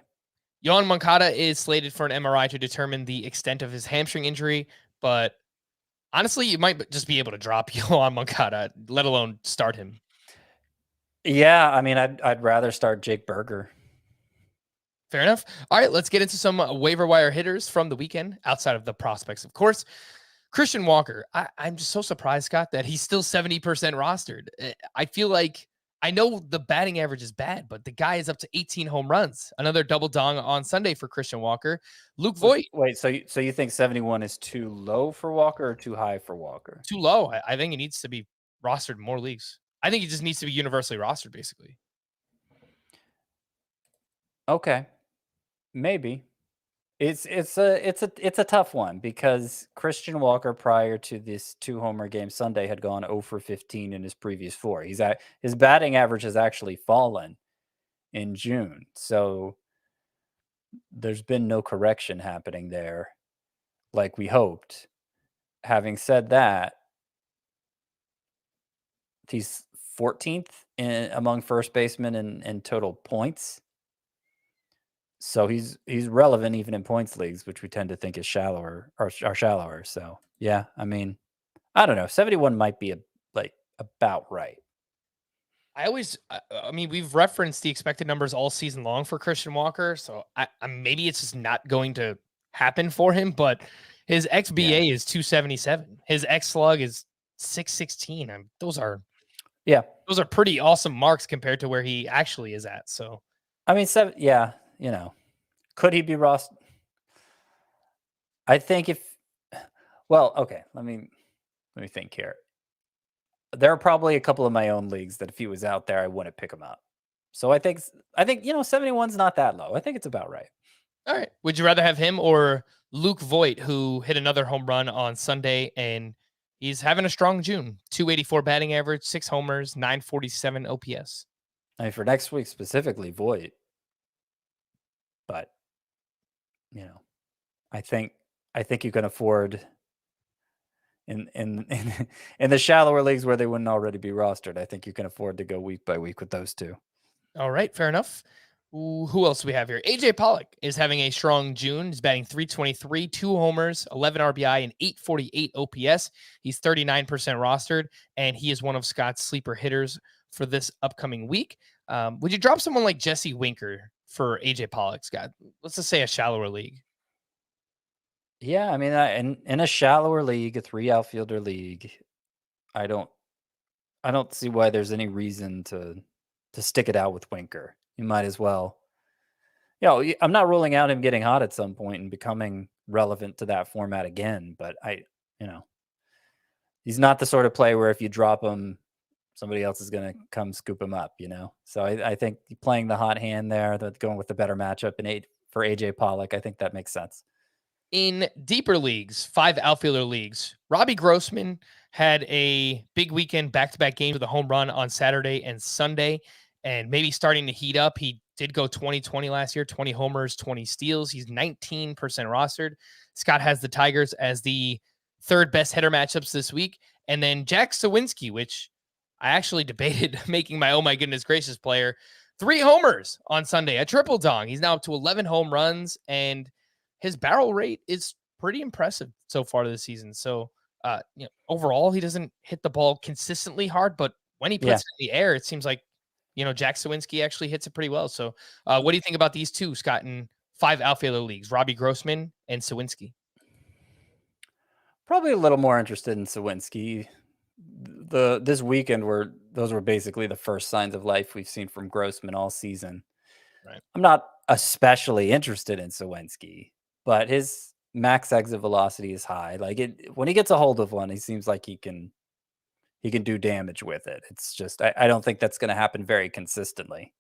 Yohan Moncada is slated for an MRI to determine the extent of his hamstring injury, but honestly, you might just be able to drop Yohan Moncada, let alone start him. Yeah, I mean, I'd rather start Jake Berger. Fair enough. All right, let's get into some waiver wire hitters from the weekend, outside of the prospects, of course. Christian Walker, I'm just so surprised, Scott, that he's still 70% rostered. I feel like, I know the batting average is bad, but the guy is up to 18 home runs. Another double dong on Sunday for Christian Walker. Luke Voigt. Wait, so you think 71 is too low for Walker or too high for Walker? Too low. I think he needs to be rostered in more leagues. I think he just needs to be universally rostered, basically. Okay, maybe. It's a tough one because Christian Walker prior to this 2-homer game Sunday had gone 0 for 15 in his previous 4. His batting average has actually fallen in June, so there's been no correction happening there like we hoped. Having said that, he's 14th among first basemen in total points. So he's relevant even in points leagues, which we tend to think is shallower or are shallower. So yeah, I mean, I don't know. 71 might be about right. I mean, we've referenced the expected numbers all season long for Christian Walker, so I maybe it's just not going to happen for him. But his XBA is 277. His X slug is 616. Those are pretty awesome marks compared to where he actually is at. So I mean, could he be Ross? I think okay, let me think here. There are probably a couple of my own leagues that if he was out there, I wouldn't pick him up. So I think 71's not that low. I think it's about right. All right. Would you rather have him or Luke Voigt, who hit another home run on Sunday, and he's having a strong June? 284 batting average, 6 homers, 947 OPS. I mean, for next week specifically, Voigt. But I think you can afford in the shallower leagues where they wouldn't already be rostered. I think you can afford to go week by week with those two. All right, fair enough. Who else do we have here? AJ Pollock is having a strong June. He's batting 323, 2 homers, 11 RBI, and 848 OPS. He's 39% rostered, and he is one of Scott's sleeper hitters for this upcoming week. Would you drop someone like Jesse Winker for AJ Pollock, Scott? Let's just say a shallower league. Yeah, I mean, in a shallower league, a 3 outfielder league, I don't see why there's any reason to stick it out with Winker. You might as well. I'm not ruling out him getting hot at some point and becoming relevant to that format again, but he's not the sort of play where if you drop him, somebody else is going to come scoop him up, So I think playing the hot hand there, going with the better matchup for AJ Pollock, I think that makes sense. In deeper leagues, 5 outfielder leagues, Robbie Grossman had a big weekend, back-to-back games with a home run on Saturday and Sunday, and maybe starting to heat up. He did go 20-20 last year, 20 homers, 20 steals. He's 19% rostered. Scott has the Tigers as the 3rd best hitter matchups this week. And then Jack Sawinski, which I actually debated making my oh my goodness gracious player 3 homers on Sunday, a triple dong. He's now up to 11 home runs, and his barrel rate is pretty impressive so far this season. So, overall, he doesn't hit the ball consistently hard, but when he puts it in the air, it seems like, Jack Suwinski actually hits it pretty well. So, what do you think about these two, Scott, in 5 outfielder leagues, Robbie Grossman and Suwinski? Probably a little more interested in Suwinski. This weekend those were basically the first signs of life we've seen from Grossman all season. Right. I'm not especially interested in Suwinski, but his max exit velocity is high. When he gets a hold of one, he seems like he can do damage with it. It's just I don't think that's going to happen very consistently.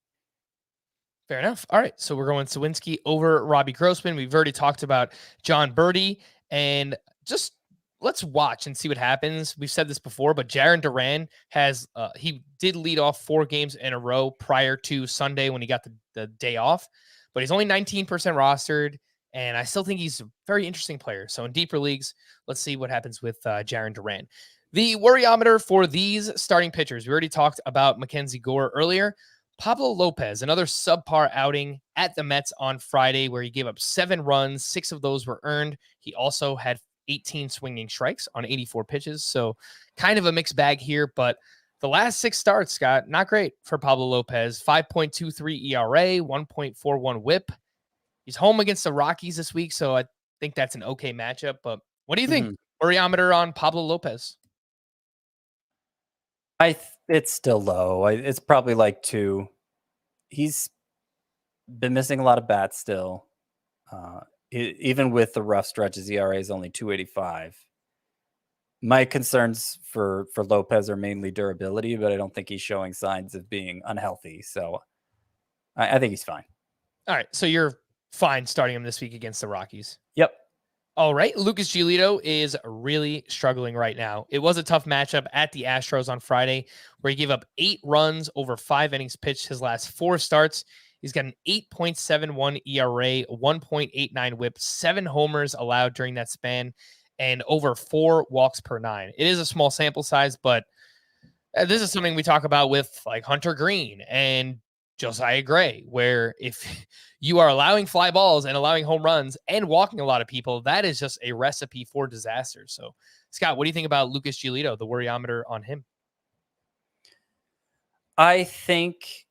Fair enough. All right, so we're going Suwinski over Robbie Grossman. We've already talked about John Birdie, and just let's watch and see what happens. We've said this before, but Jarren Duran he did lead off 4 games in a row prior to Sunday when he got the day off, but he's only 19% rostered, and I still think he's a very interesting player. So in deeper leagues, let's see what happens with Jarren Duran. The Worryometer for these starting pitchers. We already talked about Mackenzie Gore earlier. Pablo Lopez, another subpar outing at the Mets on Friday where he gave up 7 runs. 6 of those were earned. He also had 18 swinging strikes on 84 pitches. So kind of a mixed bag here, but the last 6 starts, Scott, not great for Pablo Lopez. 5.23 ERA, 1.41 whip. He's home against the Rockies this week, so I think that's an okay matchup. But what do you think? Worryometer on Pablo Lopez? It's still low. It's probably like 2. He's been missing a lot of bats still. Even with the rough stretches, ERA is only 2.85. My concerns for Lopez are mainly durability, but I don't think he's showing signs of being unhealthy. So I think he's fine. All right, so you're fine starting him this week against the Rockies. Yep. All right, Lucas Giolito is really struggling right now. It was a tough matchup at the Astros on Friday where he gave up 8 runs over 5 innings pitched his last 4 starts. He's got an 8.71 ERA, 1.89 whip, 7 homers allowed during that span, and over 4 walks per 9. It is a small sample size, but this is something we talk about with like Hunter Greene and Josiah Gray, where if you are allowing fly balls and allowing home runs and walking a lot of people, that is just a recipe for disaster. So, Scott, what do you think about Lucas Giolito, the Worryometer on him? I think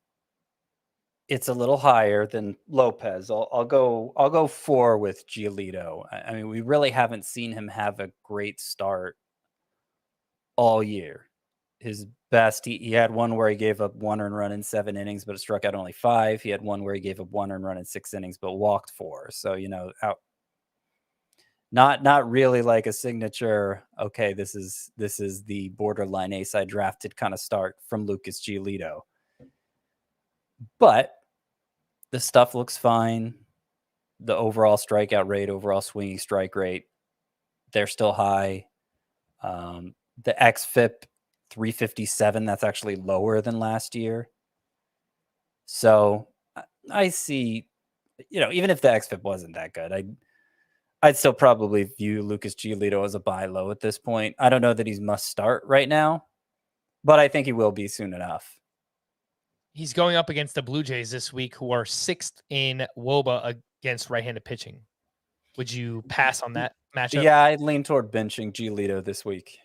it's a little higher than Lopez. I'll go 4 with Giolito. I mean, we really haven't seen him have a great start all year. His best, he had one where he gave up 1 earned run in 7 innings, but it struck out only 5. He had one where he gave up 1 earned run in 6 innings, but walked 4. So, not really like a signature. Okay, this is the borderline ace I drafted kind of start from Lucas Giolito. But the stuff looks fine. The overall strikeout rate, overall swinging strike rate, they're still high. The xFIP 357, that's actually lower than last year. So I see, even if the xFIP wasn't that good, I'd still probably view Lucas Giolito as a buy low at this point. I don't know that he's must start right now, but I think he will be soon enough. He's going up against the Blue Jays this week, who are 6th in WOBA against right-handed pitching. Would you pass on that matchup? Yeah, I'd lean toward benching Giolito this week.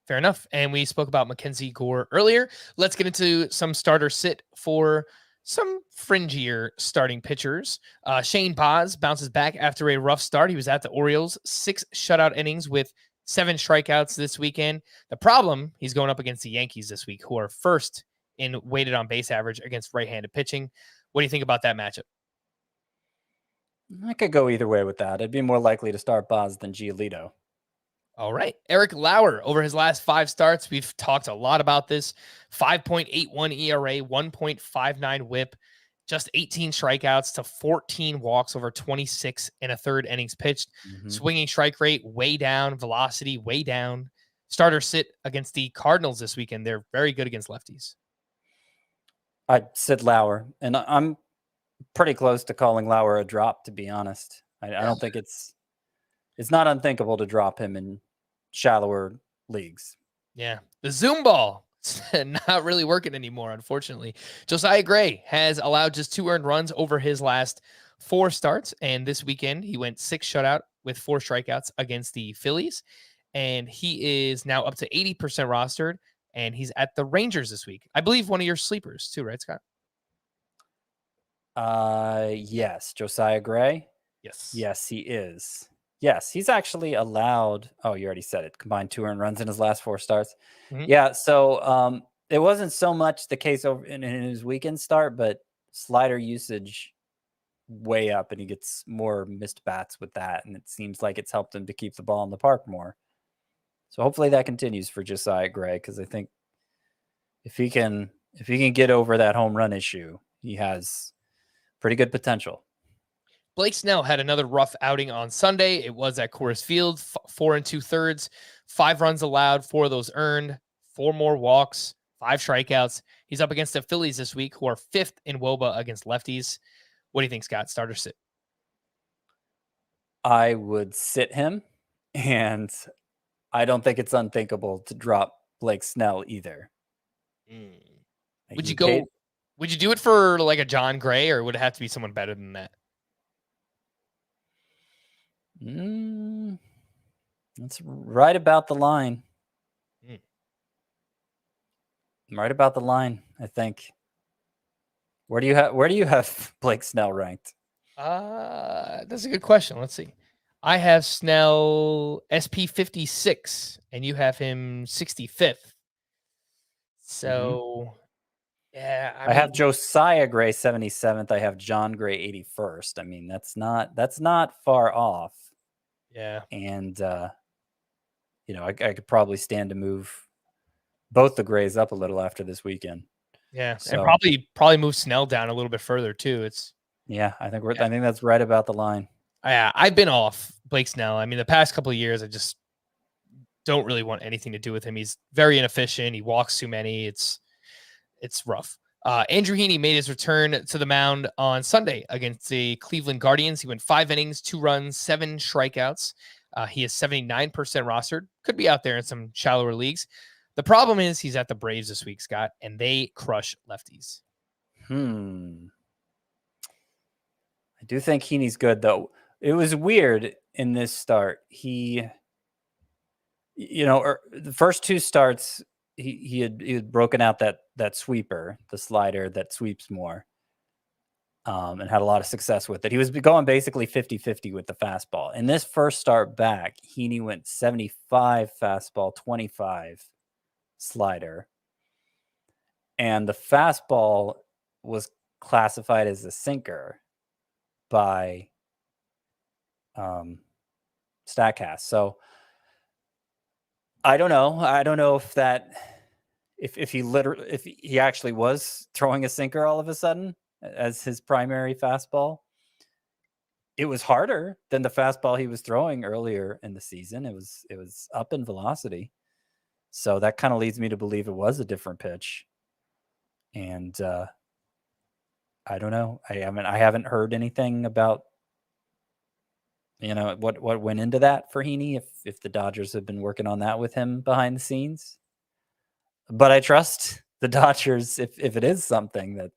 Fair enough. And we spoke about Mackenzie Gore earlier. Let's get into some starter sit for some fringier starting pitchers. Shane Paz bounces back after a rough start. He was at the Orioles, 6 shutout innings with 7 strikeouts this weekend. The problem, he's going up against the Yankees this week, who are 1st in weighted on base average against right-handed pitching. What do you think about that matchup? I could go either way with that. I'd be more likely to start Paz than Giolito. All right. Eric Lauer, over his last 5 starts, we've talked a lot about this. 5.81 ERA, 1.59 whip, just 18 strikeouts to 14 walks over 26 and a third innings pitched. Swinging strike rate way down, velocity way down. Starter sit against the Cardinals this weekend. They're very good against lefties. I'd sit Lauer, and I'm pretty close to calling Lauer a drop, to be honest. I don't think it's not unthinkable to drop him in shallower leagues. Yeah. The Zoom ball it's not really working anymore, unfortunately. Josiah Gray has allowed just 2 earned runs over his last 4 starts. And this weekend, he went 6 shutout with 4 strikeouts against the Phillies. And he is now up to 80% rostered. And he's at the Rangers this week. I believe one of your sleepers too, right, Scott? Yes. Josiah Gray. Yes. Yes, he is. Yes, he's actually allowed. Oh, you already said it. Combined 2 earned runs in his last 4 starts. Mhm. Yeah. So it wasn't so much the case over in his weekend start, but slider usage way up, and he gets more missed bats with that, and it seems like it's helped him to keep the ball in the park more. So hopefully that continues for Josiah Gray, because I think if he can get over that home run issue, he has pretty good potential. Blake Snell had another rough outing on Sunday. It was at Coors Field, 4 2/3, 5 runs allowed, 4 of those earned, 4 more walks, 5 strikeouts. He's up against the Phillies this week, who are 5th in WOBA against lefties. What do you think, Scott? Start or sit? I would sit him, and I don't think it's unthinkable to drop Blake Snell either. Like, Would you go? Would you do it for like a John Gray, or would it have to be someone better than that? That's right about the line. Right about the line, I think. Where do you have Blake Snell ranked? That's a good question. Let's see. I have Snell SP 56, and you have him 65th. So, yeah, I have Josiah Gray 77th. I have John Gray 81st. I mean, that's not far off. Yeah, and I could probably stand to move both the Grays up a little after this weekend. yeah, So, and probably move Snell down a little bit further too. I think that's right about the line. Yeah, I've been off Blake Snell. I mean, the past couple of years, I just don't really want anything to do with him. He's very inefficient. He walks too many. It's rough. Andrew Heaney made his return to the mound on Sunday against the Cleveland Guardians. He went 5 innings, 2 runs, 7 strikeouts. He is 79% rostered. Could be out there in some shallower leagues. The problem is he's at the Braves this week, Scott, and they crush lefties. I do think Heaney's good, though. It was weird in this start. The first 2 starts, he had broken out that sweeper, the slider that sweeps more, and had a lot of success with it. He was going basically 50-50 with the fastball. In this first start back, Heaney went 75 fastball, 25 slider. And the fastball was classified as a sinker by Statcast. So I don't know. I don't know if he actually was throwing a sinker all of a sudden as his primary fastball. It was harder than the fastball he was throwing earlier in the season. It was up in velocity. So that kind of leads me to believe it was a different pitch. And I don't know. I haven't heard anything about what went into that for Heaney, if the Dodgers have been working on that with him behind the scenes. But I trust the Dodgers, if it is something that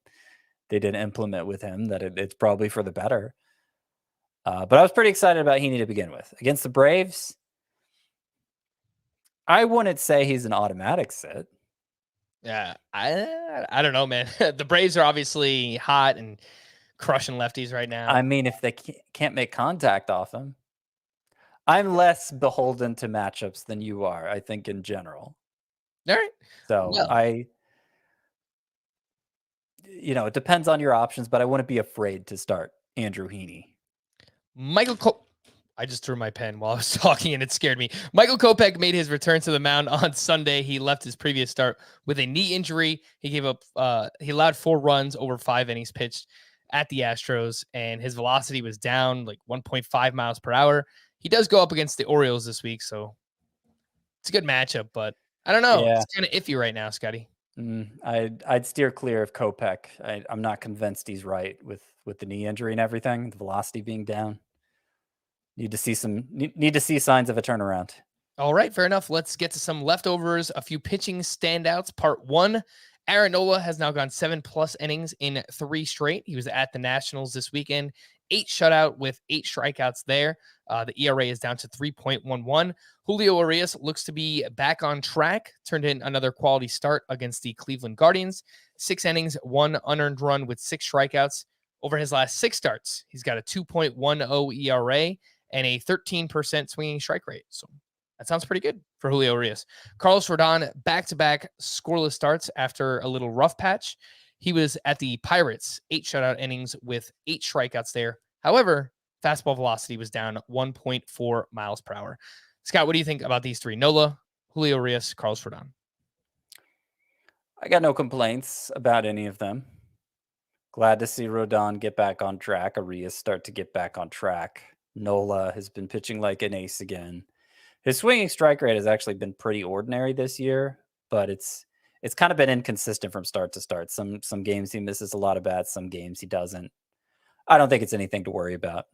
they didn't implement with him, that it's probably for the better. But I was pretty excited about Heaney to begin with. Against the Braves, I wouldn't say he's an automatic sit. Yeah, I don't know, man. The Braves are obviously hot and crushing lefties right now. I mean, if they can't make contact off him, I'm less beholden to matchups than you are, I think, in general. All right. So it depends on your options, but I wouldn't be afraid to start Andrew Heaney. I just threw my pen while I was talking and it scared me. Michael Kopech made his return to the mound on Sunday. He left his previous start with a knee injury. He allowed 4 runs over 5 innings pitched at the Astros, and his velocity was down like 1.5 miles per hour. He does go up against the Orioles this week, so it's a good matchup, but I don't know. Yeah. It's kind of iffy right now, Scotty. I'd steer clear of Kopech. I'm not convinced he's right with the knee injury and everything, the velocity being down. Need to see signs of a turnaround. All right, fair enough. Let's get to some leftovers, a few pitching standouts. Part 1, Aaron Nola has now gone 7+ innings in 3 straight. He was at the Nationals this weekend, 8 shutout with 8 strikeouts there. The ERA is down to 3.11. Julio Urias looks to be back on track, turned in another quality start against the Cleveland Guardians. 6 innings, 1 unearned run with 6 strikeouts. Over his last 6 starts, he's got a 2.10 ERA and a 13% swinging strike rate. So that sounds pretty good for Julio Urias. Carlos Rodon, back-to-back scoreless starts after a little rough patch. He was at the Pirates, 8 shutout innings with 8 strikeouts there. However, fastball velocity was down 1.4 miles per hour. Scott, what do you think about these 3? Nola, Julio Urias, Carlos Rodon. I got no complaints about any of them. Glad to see Rodon get back on track. Urias start to get back on track. Nola has been pitching like an ace again. His swinging strike rate has actually been pretty ordinary this year, but it's kind of been inconsistent from start to start. Some games he misses a lot of bats, some games he doesn't. I don't think it's anything to worry about.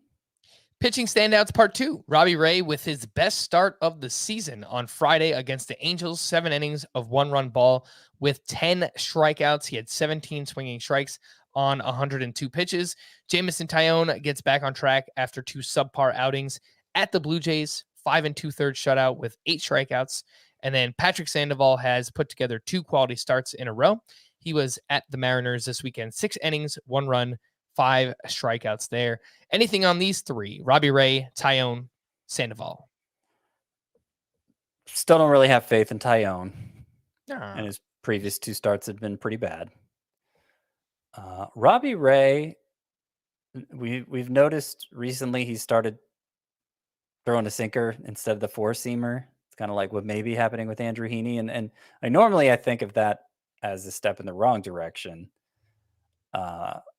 Pitching standouts part 2. Robbie Ray with his best start of the season on Friday against the Angels. 7 innings of 1-run ball with 10 strikeouts. He had 17 swinging strikes on 102 pitches. Jamison Tyone gets back on track after 2 subpar outings at the Blue Jays. 5 2/3 shutout with 8 strikeouts. And then Patrick Sandoval has put together 2 quality starts in a row. He was at the Mariners this weekend. 6 innings, 1 run, 5 strikeouts there. Anything on these 3? Robbie Ray, Tyone, Sandoval. Still don't really have faith in Tyone. And his previous 2 starts have been pretty bad. Robbie Ray, we've noticed recently he started throwing a sinker instead of the 4-seamer. It's kind of like what may be happening with Andrew Heaney. And I think of that as a step in the wrong direction.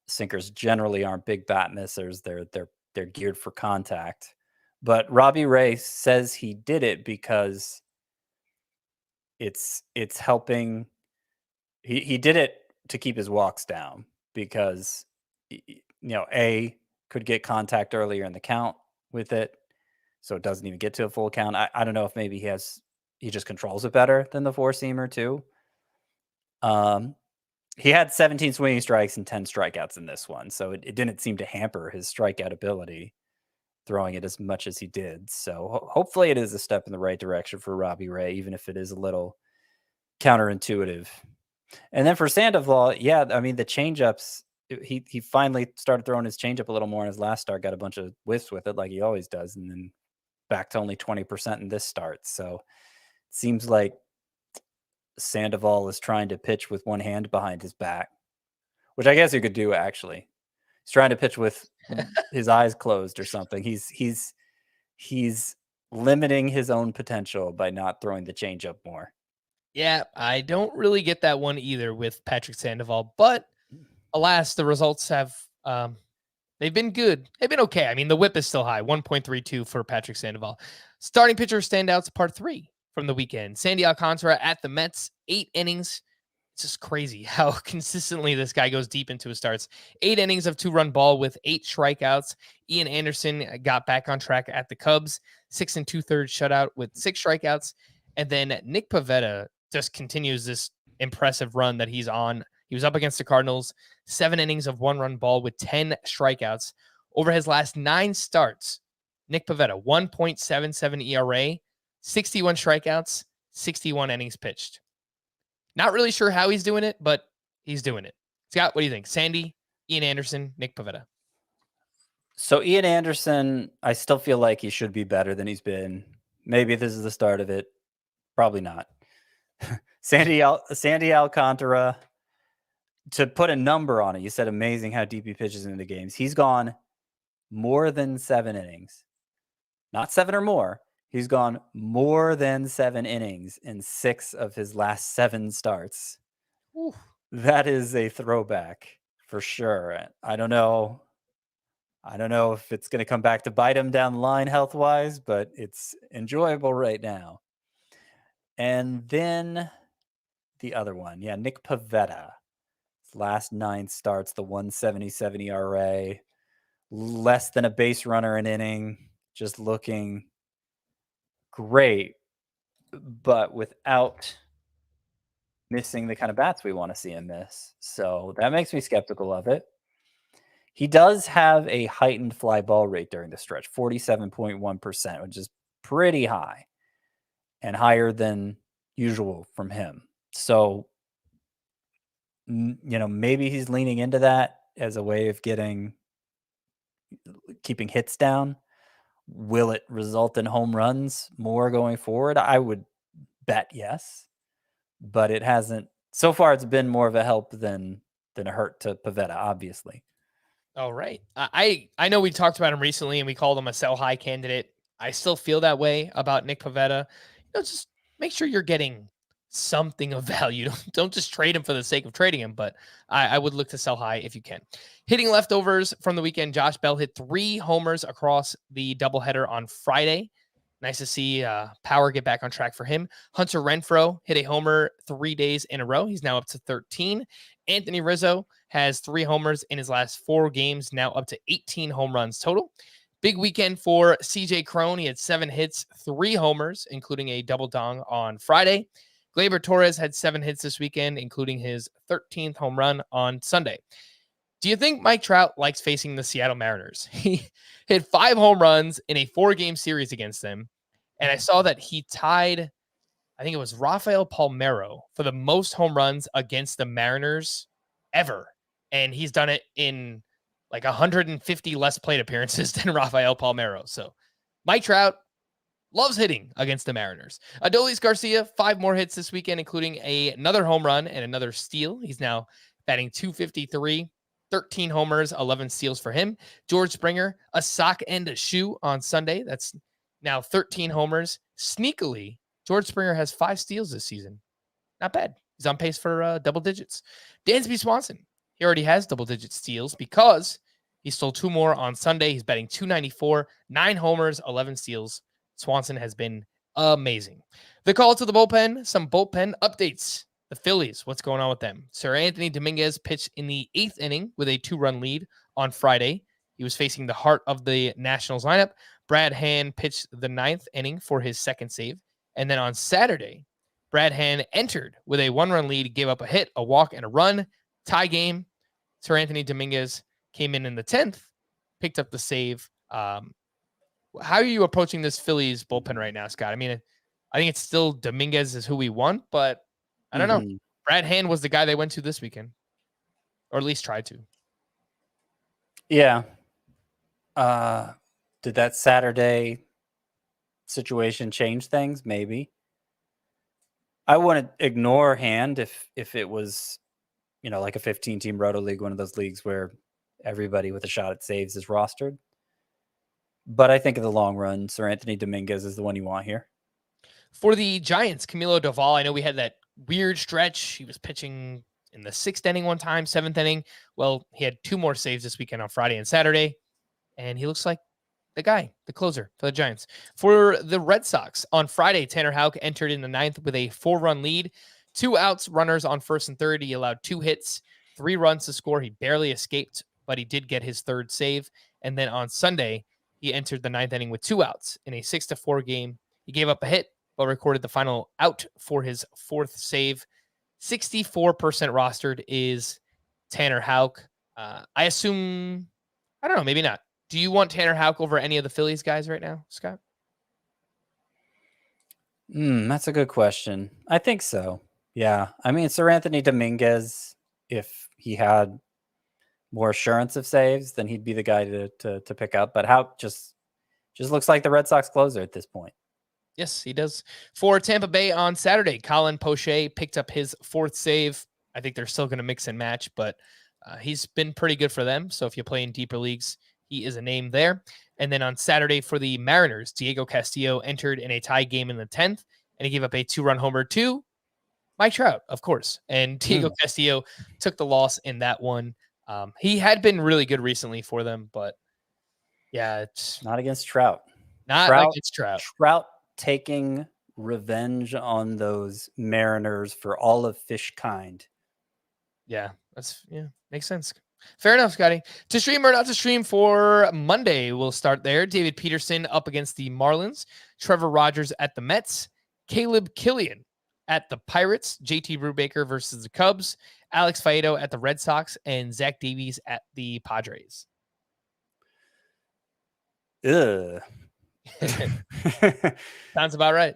Sinkers generally aren't big bat missers. They're geared for contact. But Robbie Ray says he did it because it's helping. He did it to keep his walks down because A, could get contact earlier in the count with it, so it doesn't even get to a full count. I don't know if maybe he just controls it better than the 4-seamer too. He had 17 swinging strikes and 10 strikeouts in this one, so it didn't seem to hamper his strikeout ability, throwing it as much as he did. So hopefully it is a step in the right direction for Robbie Ray, even if it is a little counterintuitive. And then for Sandoval, yeah, I mean, the changeups, he finally started throwing his changeup a little more in his last start, got a bunch of whiffs with it like he always does, and then back to only 20% in this start. So it seems like Sandoval is trying to pitch with one hand behind his back, which I guess you could do actually. He's trying to pitch with his eyes closed or something. He's limiting his own potential by not throwing the changeup more. Yeah, I don't really get that one either with Patrick Sandoval, but alas, the results have they've been good. They've been okay. I mean, the whip is still high, 1.32 for Patrick Sandoval. Starting pitcher standouts part 3 from the weekend. Sandy Alcantara at the Mets, 8 innings. It's just crazy how consistently this guy goes deep into his starts. 8 innings of 2-run ball with 8 strikeouts. Ian Anderson got back on track at the Cubs, 6 2/3 shutout with 6 strikeouts. And then Nick Pivetta just continues this impressive run that he's on. He was up against the Cardinals, 7 innings of 1-run ball with 10 strikeouts. Over his last 9 starts, Nick Pivetta, 1.77 ERA, 61 strikeouts, 61 innings pitched. Not really sure how he's doing it, but he's doing it. Scott, what do you think? Sandy, Ian Anderson, Nick Pivetta. So Ian Anderson, I still feel like he should be better than he's been. Maybe this is the start of it. Probably not. Sandy Alcantara, to put a number on it, you said amazing how deep he pitches into games. He's gone more than 7 innings. Not 7 or more. He's gone more than 7 innings in 6 of his last 7 starts. Ooh. That is a throwback for sure. I don't know if it's going to come back to bite him down the line health-wise, but it's enjoyable right now. And then the other one, Nick Pivetta. His last 9 starts, the 1.77 ERA, less than a base runner an inning, just looking great but without missing the kind of bats we want to see him miss. So that makes me skeptical of it. He does have a heightened fly ball rate during the stretch, 47.1%, which is pretty high and higher than usual from him. So, maybe he's leaning into that as a way of keeping hits down. Will it result in home runs more going forward? I would bet yes, but it hasn't. So far, it's been more of a help than a hurt to Pivetta, obviously. All right. I know we talked about him recently and we called him a sell high candidate. I still feel that way about Nick Pivetta. Just make sure you're getting something of value. Don't just trade him for the sake of trading him, but I would look to sell high if you can. Hitting leftovers from the weekend, Josh Bell hit 3 homers across the doubleheader on Friday. Nice to see power get back on track for him. Hunter Renfroe hit a homer 3 days in a row. He's now up to 13. Anthony Rizzo has 3 homers in his last 4 games, now up to 18 home runs total. Big weekend for CJ Cron. He had 7 hits, 3 homers, including a double dong on Friday. Gleyber Torres had 7 hits this weekend, including his 13th home run on Sunday. Do you think Mike Trout likes facing the Seattle Mariners? He hit 5 home runs in a 4-game series against them. And I saw that he tied, I think it was Rafael Palmeiro for the most home runs against the Mariners ever. And he's done it in like 150 less plate appearances than Rafael Palmeiro. So Mike Trout loves hitting against the Mariners. Adolis Garcia, 5 more hits this weekend, including another home run and another steal. He's now batting .253. 13 homers, 11 steals for him. George Springer, a sock and a shoe on Sunday. That's now 13 homers. Sneakily, George Springer has 5 steals this season. Not bad. He's on pace for double digits. Dansby Swanson, he already has double-digit steals because he stole 2 more on Sunday. He's batting .294, 9 homers, 11 steals. Swanson has been amazing. The call to the bullpen, some bullpen updates. The Phillies, what's going on with them? Sir Anthony Dominguez pitched in the 8th inning with a 2-run lead on Friday. He was facing the heart of the Nationals lineup. Brad Hand pitched the 9th inning for his 2nd save. And then on Saturday, Brad Hand entered with a 1-run lead, gave up a hit, a walk, and a run. Tie game. Sir Anthony Dominguez came in the 10th, picked up the save. How are you approaching this Phillies bullpen right now, Scott? I mean, I think it's still Dominguez is who we want, but I don't know. Brad Hand was the guy they went to this weekend, or at least tried to. Yeah. Did that Saturday situation change things? Maybe. I wouldn't ignore Hand if it was, like a 15-team roto league, one of those leagues where everybody with a shot at saves is rostered. But I think in the long run, Sir Anthony Dominguez is the one you want here. For the Giants, Camilo Doval, I know we had that weird stretch. He was pitching in the 6th inning one time, 7th inning. Well, he had 2 more saves this weekend on Friday and Saturday, and he looks like the guy, the closer for the Giants. For the Red Sox, on Friday, Tanner Houck entered in the 9th with a 4-run lead. 2 outs, runners on 1st and 3rd. He allowed 2 hits, 3 runs to score. He barely escaped, but he did get his 3rd save. And then on Sunday, he entered the 9th inning with 2 outs in a 6-4 game. He gave up a hit, but recorded the final out for his 4th save. 64% rostered is Tanner Houck. I assume, I don't know, maybe not. Do you want Tanner Houck over any of the Phillies guys right now, Scott? That's a good question. I think so. Yeah. I mean, Sir Anthony Dominguez, if he had more assurance of saves, then he'd be the guy to pick up. But Houck just looks like the Red Sox closer at this point. Yes, he does. For Tampa Bay on Saturday, Colin Poche picked up his 4th save. I think they're still going to mix and match, but he's been pretty good for them. So if you play in deeper leagues, he is a name there. And then on Saturday for the Mariners, Diego Castillo entered in a tie game in the 10th, and he gave up a 2-run homer to Mike Trout, of course. And Diego Castillo took the loss in that one. He had been really good recently for them, but yeah, it's not against Trout. Not against Trout. Trout taking revenge on those Mariners for all of fish kind. Yeah, makes sense. Fair enough, Scotty. To stream or not to stream for Monday, we'll start there. David Peterson up against the Marlins. Trevor Rogers at the Mets. Caleb Killian at the Pirates, JT Brubaker versus the Cubs, Alex Faedo at the Red Sox, and Zach Davies at the Padres. Ugh. Sounds about right.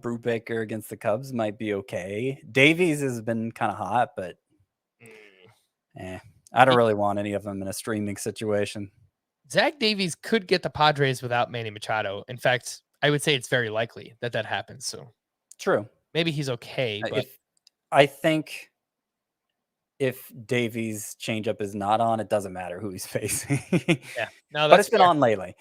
Brubaker against the Cubs might be okay. Davies has been kind of hot, but I don't really want any of them in a streaming situation. Zach Davies could get the Padres without Manny Machado. In fact, I would say it's very likely that happens. So true. Maybe he's okay, but I think if Davies' changeup is not on, it doesn't matter who he's facing. Yeah, no, but it's been on lately.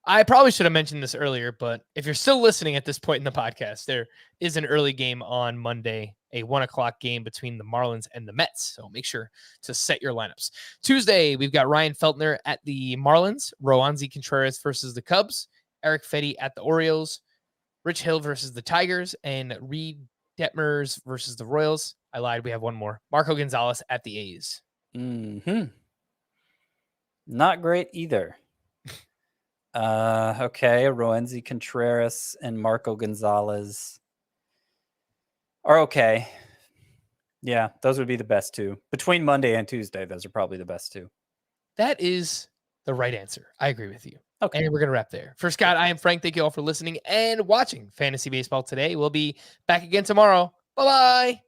I probably should have mentioned this earlier, but if you're still listening at this point in the podcast, there is an early game on Monday, a 1:00 game between the Marlins and the Mets. So make sure to set your lineups. Tuesday, we've got Ryan Feltner at the Marlins, Roansy Contreras versus the Cubs, Eric Fetty at the Orioles, Rich Hill versus the Tigers, and Reed Detmers versus the Royals. I lied. We have one more. Marco Gonzalez at the A's. Not great either. Okay. Roansy Contreras and Marco Gonzalez are okay. Yeah, those would be the best two. Between Monday and Tuesday, those are probably the best two. That is the right answer. I agree with you. Okay. And we're going to wrap there. For Scott, I am Frank. Thank you all for listening and watching Fantasy Baseball today. We'll be back again tomorrow. Bye-bye.